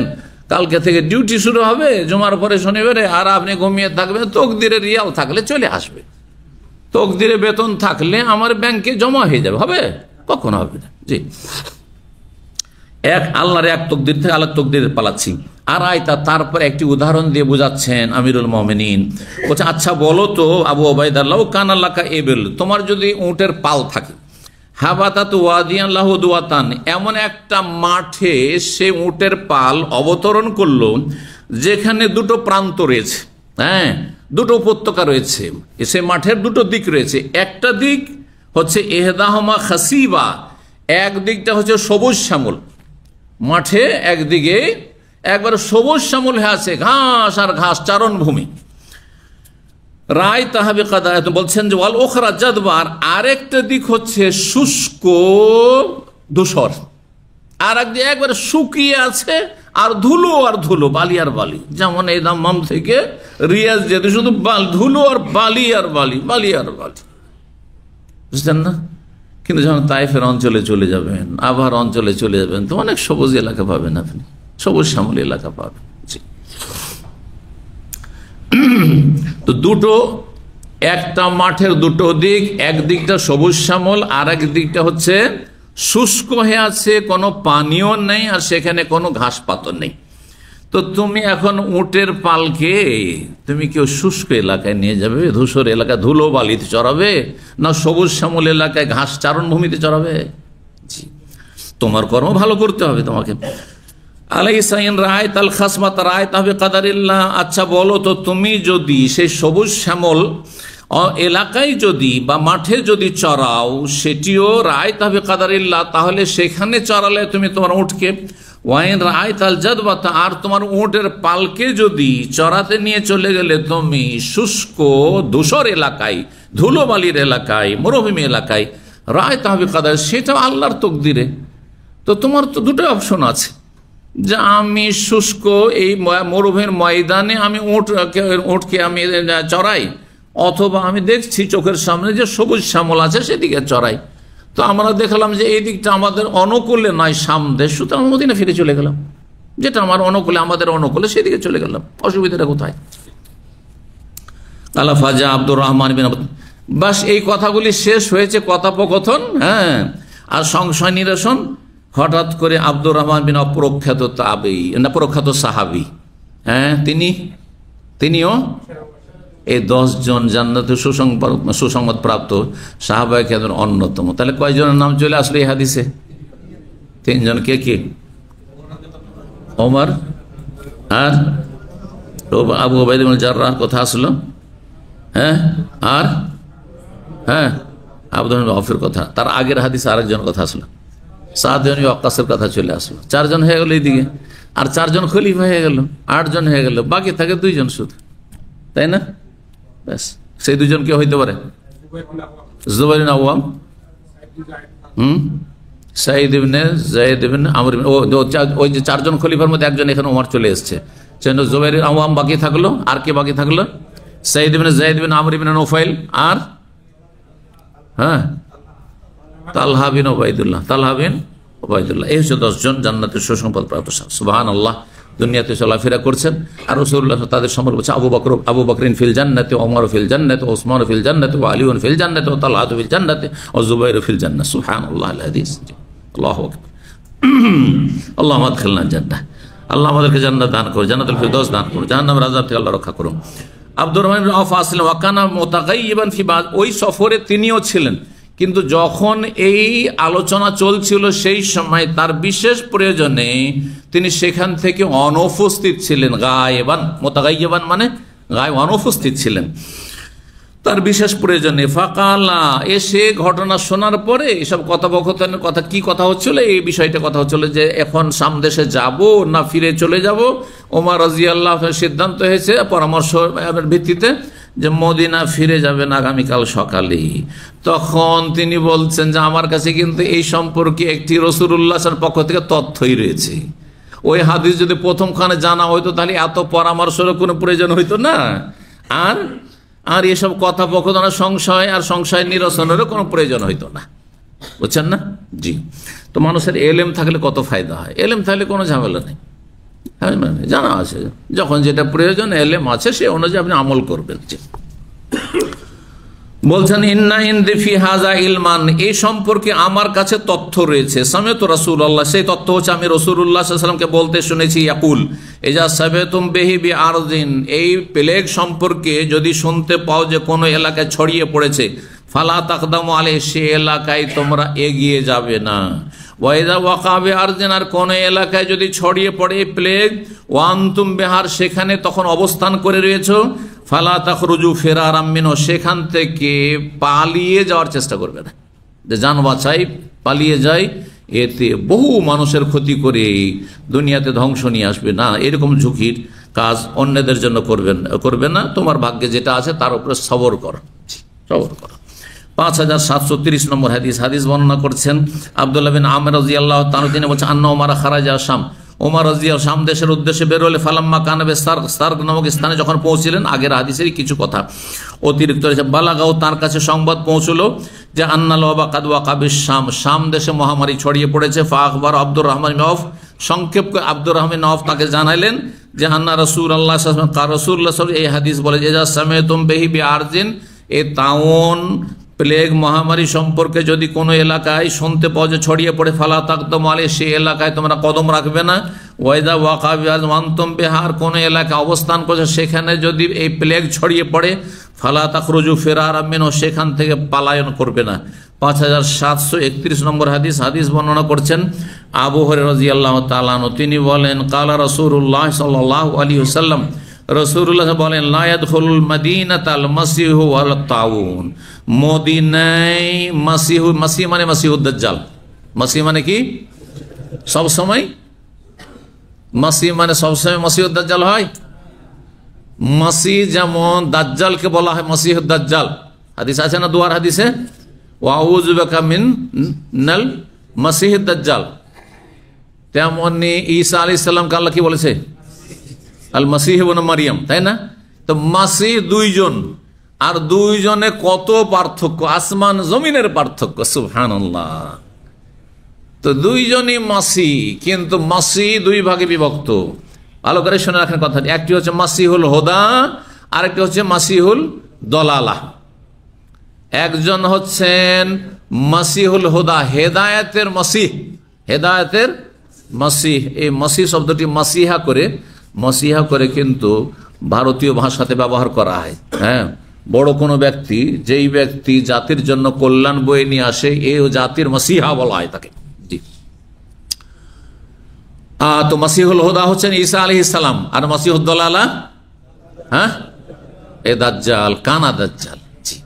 কালকে থেকে ডিউটি শুরু হবে জুমার পরে শনিবারে, আর আপনি ঘুমিয়ে থাকবেন। তকদিরে রিয়াল থাকলে চলে আসবে, তকদিরে বেতন থাকলে আমার ব্যাংকে জমা হয়ে যাবে, হবে? কখনো হবে না। জি, এক আল্লাহর এক তকদির থেকে আল্লাহর তকদিরে পালাচ্ছি। আর আয়তা তারপরে একটি উদাহরণ দিয়ে বোঝাচ্ছেন আমিরুল মুমিনিন, বলছে আচ্ছা বলো তো আবু উবাইদা, লাউ কানা লাকা ইবিল, তোমার যদি উটের পাল থাকে, হাবাতাত ওয়াদিয়ান লাহু দুয়াতান, এমন একটা মাঠে সে উটের পাল অবতরণ করলো যেখানে দুটো প্রান্ত রয়েছে, হ্যাঁ, দুটো উপত্যকা রয়েছে। সে মাঠের দুটো দিক রয়েছে। একটা দিক হচ্ছে এহদাহমা খাসিবা, এক দিকটা হচ্ছে সবুজ শ্যামল, মাঠে একদিকে একবার সবুজ শ্যামল হয়ে আছে, ঘাস আর ঘাস, চারণভূমি। রায় তাহাবে কাদা বলছেন যে ওয়াল ওখরা জাদবার, আরেকটা দিক হচ্ছে শুষ্ক ধূসর, আর একদিকে একবার শুকিয়ে আছে আর ধুলো আর ধুলো, বালি আর বালি। যেমন এই দাম্মাম থেকে রিয়াজ যেতে শুধু ধুলো আর বালি আর বালি, বালি আর বালি, বুঝলেন না? কিন্তু যখন তাইফের অঞ্চলে চলে যাবেন, আবার অঞ্চলে চলে যাবেন, তো অনেক সবুজ এলাকা পাবেন, আপনি সবুজ শ্যামল এলাকা পাবেন। তো দুটো, একটা মাঠের দুটো দিক, একদিকটা সবুজ শ্যামল আর এক দিকটা হচ্ছে শুষ্ক হয়ে আছে, কোনো পানিও নেই আর সেখানে কোনো ঘাস পাতর নেই। তো তুমি এখন উটের পালকে তুমি কেউ শুষ্ক এলাকায় নিয়ে যাবে, ধূসর এলাকায় ধুলো বালিতে চড়াবে, না সবুজ শ্যামল এলাকায় ঘাস চারণভূমিতে চড়াবে? জি, তোমার কর্ম ভালো করতে হবে তোমাকে। আচ্ছা বলো তো, তুমি যদি সেই সবুজ শ্যামল এলাকায় যদি বা মাঠে যদি চড়াও, সেটিও রায় তাহবে কাদারিল্লাহ, তাহলে সেখানে চড়ালে তুমি তোমার উটকে, ওয়াইন রায় তাল জাদবাতা, আর তোমার উটের পালকে যদি চড়াতে নিয়ে চলে গেলে তুমি শুষ্ক ধূসর এলাকায়, ধুলোবালির এলাকায়, মরুভূমি এলাকায়, রায় তাহবে কাদার, সেটা আল্লাহর তকদিরে। তো তোমার তো দুটো অপশন আছে, যে আমি শুষ্ক এই মরুভূমির ময়দানে আমি উটকে আমি চড়াই, অথবা আমি দেখছি চোখের সামনে যে সবুজ শ্যামল আছে সেদিকে চড়াই। তো আমরা দেখলাম যে এই দিকটা আমাদের অনুকূলে নয়, সামনে, সুতরাং মদিনা ফিরে চলে গেলাম, যেটা আমার অনুকূলে, আমাদের অনুকূলে, সেদিকে চলে গেলাম, অসুবিধাটা কোথায়? আল্লাহ ফাজা আব্দুর রহমান বিন, বাস এই কথাগুলি শেষ হয়েছে কথোপকথন, হ্যাঁ, আর সংশয় নিরসন। হঠাৎ করে আব্দুর রহমান বিন প্রখ্যাত তাবেঈ, না প্রখ্যাত সাহাবী, হ্যাঁ, তিনিও এই 10 জন জান্নাতে সুসংবাদ প্রাপ্ত সাহাবায়ে কেরামের অন্যতম। তাহলে কয়জনের নাম চলে আসলো এই হাদিসে? 3 জন। কে কে? ওমর আর আবু উবাইদা ইবনে জাররাহ কথা আসলো, হ্যাঁ, আর হ্যাঁ আব্দুর রহমান আউফের কথা। তার আগের হাদিসে আরেকজন কথা আসলো, সাদ ইবনে ওয়াক্কাসের কথা চলে আসলো। 4 জন হয়ে গেল এইদিকে, আর 4 জন খলিফা হয়ে গেল, 8 জন হয়ে গেল, বাকি থাকে 2 জন শুধু, তাই না? ব্যাস, সেই 2 জন কে হইতে পারে? জুবাইর বিন আওয়াম, সাঈদ ইবনে যায়েদ ইবনে আমর, ওই যে 4 জন খলিফার মধ্যে একজন এখানে ওমর চলে এসেছে, সেজন্য জুবাইর বিন আওয়াম বাকি থাকলো। আর কে বাকি থাকলো? সাঈদ ইবনে যায়েদ ইবনে আমর ইবনে নুফাইল, আর হ্যাঁ তালহা বিন ওবাইদুল্লাহ, এই হচ্ছে 10 জন জান্নাতের সুসংবাদ প্রাপ্ত। সুবহানাল্লাহ। দুনিয়াতে চলাফেরা করছেন, আর রাসূলুল্লাহ তাদের সম্পর্কে বলছে আবু বকরিন ফিল জান্নাতি, ওমর ফিল জান্নাতি, ওসমান ফিল জান্নাতি, ওয়া আলীউন ফিল জান্নাতি, ওয়া তালহা ফিল জান্নাতি, ওয়া যুবাইর ফিল জান্নাহ। সুবহানাল্লাহ আল হাদিস। আল্লাহু আকবার। আল্লাহুম্মা আদখিলনা জান্নাহ। আল্লাহ আমাদেরকে জান্নাত দান করুন, জান্নাতুল ফিরদৌস দান করুন, জাহান্নামের আযাব থেকে আল্লাহ রক্ষা করুন। আব্দুর রহমান বিন আওফ আসলেন, ওয়া কানা মুতাগায়্যিবান ফি বাদ, ওই সফরে তিনিও ছিলেন, কিন্তু যখন এই আলোচনা চলছিল সেই সময় তার বিশেষ প্রয়োজনে তিনি সেখান থেকে অনুপস্থিত ছিলেন। গায়েবান, মুতাগায়্যিবান মানে গায়েব, অনুপস্থিত ছিলেন তার বিশেষ প্রয়োজনে। ফাকালা, এসে ঘটনা শোনার পরে এসব কথোপকথনের কথা, কি কথা হচ্ছিল, এই বিষয়টা কথা হচ্ছিল যে এখন সামদেশে যাব না ফিরে চলে যাব। ওমর রাদিয়াল্লাহু আনহু সিদ্ধান্ত হয়েছে পরামর্শের ভিত্তিতে যে মদিনা ফিরে যাবেন আগামীকাল সকালে। তখন তিনি বলছেন যে আমার কাছে কিন্তু এই সম্পর্কে একটি রাসূলুল্লাহর পক্ষ থেকে তথ্যই রয়েছে। ওই হাদিস যদি প্রথমখানে জানা হইতো তাহলে এত পরামর্শেরও কোনো প্রয়োজন হইতো না, আর এসব কথোপকথন, সংশয় আর সংশয় নিরসনেরও কোনো প্রয়োজন হইতো না, বুঝছেন না? জি। তো মানুষের এলেম থাকলে কত ফায়দা হয়, এলেম থাকলে কোনো ঝামেলা নেই, জানা আছে, যখন যেটা প্রয়োজন এলেম আছে সে অনুযায়ী আপনি আমল করবেন। বলছেন ইন্না ইনদি ফি হাযা ইলমান, এই সম্পর্কে আমার কাছে তথ্য রয়েছে। সামিতু রাসূলুল্লাহ, সেই তথ্য হচ্ছে আমি রাসূলুল্লাহ সাল্লাল্লাহু আলাইহি ওয়াসাল্লামকে বলতে শুনেছি, ইয়াকুল ইজা সাবাতুম বিহি বিআরদিন, এই প্লেগ সম্পর্কে যদি শুনতে পাও যে কোনো এলাকায় ছড়িয়ে পড়েছে, ফালা তাকদামু আলাইহি, সে এলাকায় তোমরা এগিয়ে যাবে না। ওয়াইদা ওয়াকাবে আরদিন, আর কোন এলাকায় যদি ছড়িয়ে পড়ে প্লেগ, ওয়ান্তুম বিহার, সেখানে তখন অবস্থান করে রয়েছো, ফালা তাখরুজু ফিরারাম মিনহু, সেখান থেকে পালিয়ে যাওয়ার চেষ্টা করবে না, যে জান বাঁচাই পালিয়ে যায়, এতে বহু মানুষের ক্ষতি করে দুনিয়াতে ধ্বংস নিয়ে আসবে না। এরকম ঝুঁকির কাজ অন্যদের জন্য করবে না। তোমার ভাগ্যে যেটা আছে তার উপরে সবর করো, সবর করো। 5730 নম্বর হাদিস বর্ণনা করছেন আব্দুল্লাহ বিন আমর রাদিয়াল্লাহু তাআলা, তিনি বলছেন আন্না ওমর খারাজা শাম, ওমর রাদিয়াল্লাহু শাম দেশের উদ্দেশ্যে বের হলে ফালাম্মা কানাবে সার্ক নামক স্থানে যখন পৌঁছিলেন, আগের হাদিসেরই কিছু কথা অতিরিক্ত রয়েছে, বালাগাও, তার কাছে সংবাদ পৌঁছলো যে আন্নাল ওয়াবা কাদ ওয়াকা বিশ-শাম, শাম দেশে মহামারী ছড়িয়ে পড়েছে। ফা আখবার আব্দুর রহমান বিন আউফ, সংক্ষেপ করে আব্দুর রহমান বিন আউফ তাকে জানাইলেন যে আন্না রাসূলুল্লাহ সাল্লাল্লাহু আলাইহি ওয়াসাল্লাম, রাসূলুল্লাহ সাল্লাল্লাহু আলাইহি ওয়াসাল্লাম এই হাদিস বলে যে যা সামিতুম বিহি বিআরজিন, এ তাউন প্লেগ মহামারী সম্পর্কে যদি কোনো এলাকায় শুনতে পাওয়া যে ছড়িয়ে পড়ে, ফালা তাকদামু আলাইহি, সেই এলাকায় তোমরা কদম রাখবে না। ওয়াইদা ওয়াকা ওয়ান্তুম বিহার, কোনো এলাকায় অবস্থান করছে সেখানে যদি এই প্লেগ ছড়িয়ে পড়ে, ফালা তাখরুজু ফিরারাম মিনহু, সেখান থেকে পালায়ন করবে না। 5731 নম্বর হাদিস বর্ণনা করছেন আবু হুরায়রা রাদিয়াল্লাহু তাআলা আনহু, তিনি বলেন কালা রাসূলুল্লাহ সাল্লাল্লাহু আলাইহি ওয়াসাল্লাম, রাসূলুল্লাহ বলেন লা ইয়াদখুলুল মাদিনাতাল মাসিহু ওয়াল তাউন, মদিনায় মাসিহ মানে মাসিহুদ দাজ্জাল, মাসিহ মানে কি সব সময়, মাসিহ মানে সবসময় মাসিহুদ দাজ্জাল হয়। মাসিহ যেমন দাজ্জালকে বলা হয় মাসিহুদ দাজ্জাল, হাদিস আছে না দুয়ার হাদিসে, ওয়াউযু বিকা মিনাল মাসিহিদ দাজ্জাল, তেমনি ঈসা আলাইহিস সালামকে আল্লাহ কি বলেছে আল মাসিহ ইবনে মারিয়াম, তাই না? তো মাসিহ দুইজন, আর দুইজনে কত পার্থক্য, আসমান জমিনের পার্থক্য, সুবহানাল্লাহ। তো দুইজনই মাসিহ, কিন্তু মাসিহ দুই ভাগে বিভক্ত। ভালো করে শুনে রাখেন কথাটি, একটি হচ্ছে মাসিহুল হুদা, আরেকটি হচ্ছে মাসিহুল দলালা। একজন হচ্ছেন মাসিহুল হুদা, হেদায়েতের মাসিহ, হেদায়েতের মাসিহ। এই মাসিহ শব্দটি মাসিহা করে কিন্তু ভারতীয় ভাষাতে ব্যবহার করা হয়। হ্যাঁ, বড় কোনো ব্যক্তি, যেই ব্যক্তি জাতির জন্য কল্যাণ বয়ে নিয়ে আসে, এই জাতির মাসিহা বলা হয় তাকে। জি, তো মাসিহুল হুদা হচ্ছেন ঈসা আলাইহিস সালাম, আর মাসিহুদ দালালা হ্যাঁ এ দাজ্জাল, কানা দাজ্জাল। জি,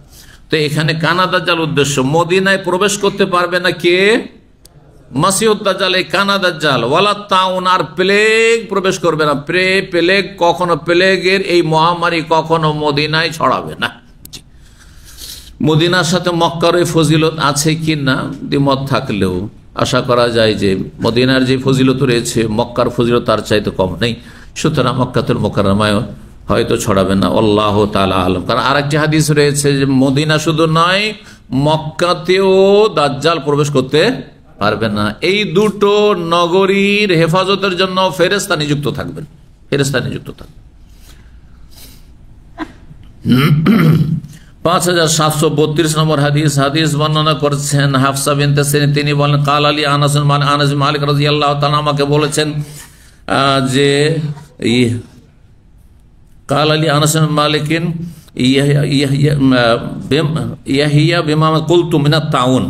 তো এখানে কানা দাজ্জাল উদ্দেশ্য, মদিনায় প্রবেশ করতে পারবে না কে? মাসিহুদ দাজ্জাল, এই কানা দাজ্জাল। ওয়ালা তাউন, আর প্লেগ প্রবেশ করবে না। প্লেগ কখনো, প্লেগের এই মহামারী কখনো মদিনায় ছড়াবে না। মদিনার সাথে মক্কার এই ফজিলত আছে কি না দ্বিমত থাকলেও আশা করা যায় যে মদিনার যে ফজিলত রয়েছে মক্কার ফজিলত তার চাইতে কম নেই, সুতরাং মক্কাতুল মুকাররমায় হয়তো ছড়াবে না, আল্লাহু তাআলা আলম। কারণ আরেকটি হাদিস রয়েছে যে মদিনা শুধু নয়, মক্কাতেও দাজ্জাল প্রবেশ করতে পারবে না। এই দুটো নগরীর হেফাজতের জন্য ফেরেশতা নিযুক্ত থাকবেন, ফেরেশতা নিযুক্ত থাকবেন। 5732 নম্বর হাদিস বর্ণনা করছেন হাফসা বিনতে সিরিন, তিনি বলেন কাল আলী আনাস মালিক রাদিয়াল্লাহু তাআলা আমাকে বলেছেন যে কাল আলী আনাস মালিকিন ইয়াহিয়া বিমা কুলতু মিনাত তাউন,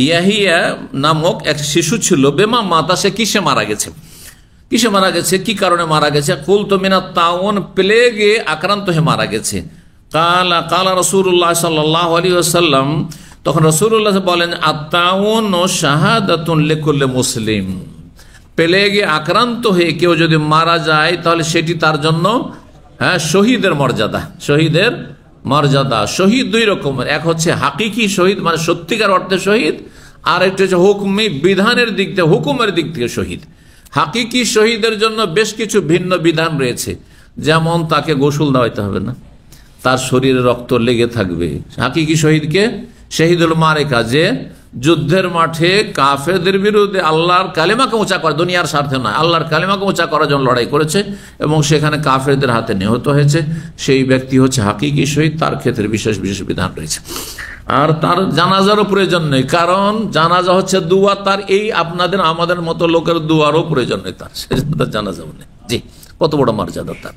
ইয়াহিয়া নামক এক শিশু ছিল, বেমা মাতা, সে কিসে মারা গেছে, কি কারণে মারা গেছে? কুলতু মিনাত তাউন, প্লেগে আক্রান্ত হয়ে মারা গেছে। কালা রাসূলুল্লাহ সাল্লাল্লাহু আলাইহি ওয়াসাল্লাম, তখন রাসূলুল্লাহ বলেন আত-তাউন শাহাদাতুন লিকুল্লি মুসলিম, প্লেগে আক্রান্ত হয়ে কেউ যদি মারা যায় তাহলে সেটি তার জন্য শহীদের মর্যাদা, শহীদের মর্যাদা। শহীদ দুই রকমের, এক হচ্ছে হাকিকি শহীদ মানে সত্যিকার অর্থে শহীদ, আর একটা হচ্ছে হুকমি বিধানের দিক থেকে, হুকুমের দিক থেকে শহীদ। হাকিকি শহীদের জন্য বেশ কিছু ভিন্ন বিধান রয়েছে, যেমন তাকে গোসল দেওয়াইতে হবে না, তার শরীরে রক্ত লেগে থাকবে। হাকিকি শহীদকে শহীদুল মারেকা, যে যুদ্ধের মাঠে কাফেরদের বিরুদ্ধে আল্লাহর কালেমাকে উঁচা করে, দুনিয়ার স্বার্থে নয়, আল্লাহর কালেমাকে উঁচা করার জন্য লড়াই করেছে এবং সেখানে কাফেরদের হাতে নিহত হয়েছে, সেই ব্যক্তি হচ্ছে হাকিকি শহীদ। তার ক্ষেত্রে বিশেষ বিশেষ বিধান রয়েছে। আর তার জানাজারও প্রয়োজন নেই, কারণ জানাজা হচ্ছে দুয়া, তার এই আপনাদের আমাদের মতো লোকের দুয়ারও প্রয়োজন নেই, তার সেজন্য তার জানাজাও নেই। জি, কত বড় মর্যাদা তার।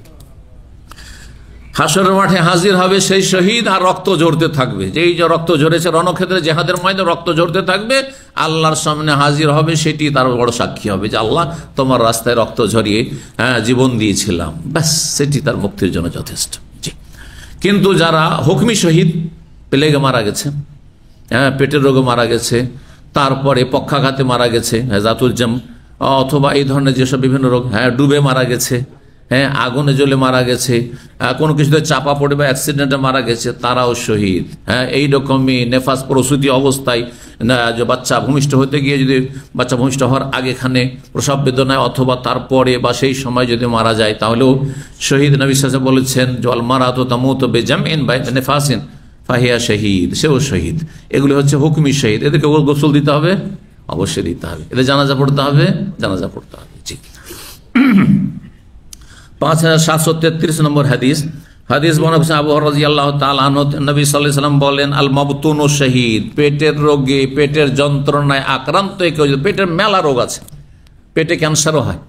হাসরের মাঠে হাজির হবে সেই শহীদ, আর রক্ত ঝরতে থাকবে। যেই যে রক্ত ঝরেছে রণক্ষেত্রে, জেহাদের ময়দানে রক্ত ঝরতে থাকবে, আল্লাহর সামনে হাজির হবে, সেটি তার বড় সাক্ষী হবে যে আল্লাহ তোমার রাস্তায় রক্ত ঝরিয়ে জীবন দিয়েছিলাম, ব্যাস সেটি তার মুক্তির জন্য যথেষ্ট। জি। কিন্তু যারা হুকমি শহীদ, প্লেগে মারা গেছে, পেটের রোগে মারা গেছে, তারপরে পক্ষাঘাতে মারা গেছে, জাতুল জাম, অথবা এই ধরনের যেসব বিভিন্ন রোগ, ডুবে মারা গেছে, আগুনে জ্বলে মারা গেছে, কোনো কিছুতে চাপা পড়ে বা অ্যাক্সিডেন্টে মারা গেছে, তারাও শহীদ। এইরকমই নেফাস প্রসূতি অবস্থায় যে বাচ্চা ভূমিষ্ঠ হতে গিয়ে যদি বাচ্চা ভূমিষ্ঠ হওয়ার আগেখানে প্রসব বেদনায় অথবা তারপরে বা সেই সময় যদি মারা যায় তাহলেও শহীদ। নবী সাল্লাল্লাহু আলাইহি ওয়াসাল্লাম বলেছেন জল মারাতো তামুতু বিজামইন বা নেফাসিন ফাহিয়া শহীদ, সেও শহীদ। এগুলি হচ্ছে হুকমি শহীদ। এদেরকে গোসল দিতে হবে, অবশ্যই দিতে হবে। এদের জানাজা পড়তে হবে, জানাজা পড়তে হবে। জি। 5733 নম্বর হাদিস। হাদিস বর্ণনা করেছেন আবু হুরায়রা রাদিয়াল্লাহু তাআলা আনহু, নবী সাল্লাল্লাহু আলাইহি ওয়াসাল্লাম বলেন, আল মাবতুনু শহীদ, পেটের রোগে, পেটের যন্ত্রণায় আক্রান্ত কেউ যদি, পেটের মেলা রোগ আছে, পেটে ক্যান্সারও হয়,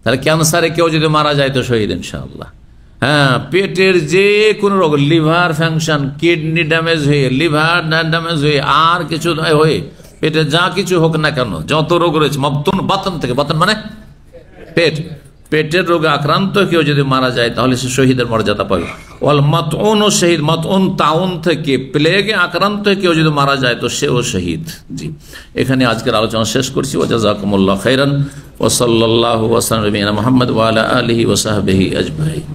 তাহলে ক্যান্সারে কেউ যদি মারা যায় তো শহীদ ইনশাআল্লাহ। পেটের যে কোনো রোগ, লিভার ফাংশন, কিডনি ড্যামেজ হয়ে, লিভার ড্যামেজ হয়ে, আর কিছু হয়ে, পেটে যা কিছু হোক না কেন, যত রোগ রয়েছে, মাবতুন বাতন থেকে, বাতন মানে পেট, পেটের রোগে আক্রান্ত কেউ যদি মারা যায় তাহলে সে শহীদের মর্যাদা পাবে। ওয়াল মাতউন ও শহীদ, মাতউন তাউন থেকে, প্লেগে আক্রান্ত কেউ যদি মারা যায় তো সেও শহীদ। জি, এখানে আজকের আলোচনা শেষ করছি। ওয়া জাযাকুমুল্লাহু খাইরান ওয়া সাল্লাল্লাহু ওয়া সাল্লাম আলা মুহাম্মদ ওয়া আলা আলিহি ওয়া সাহবিহি আজমাইন।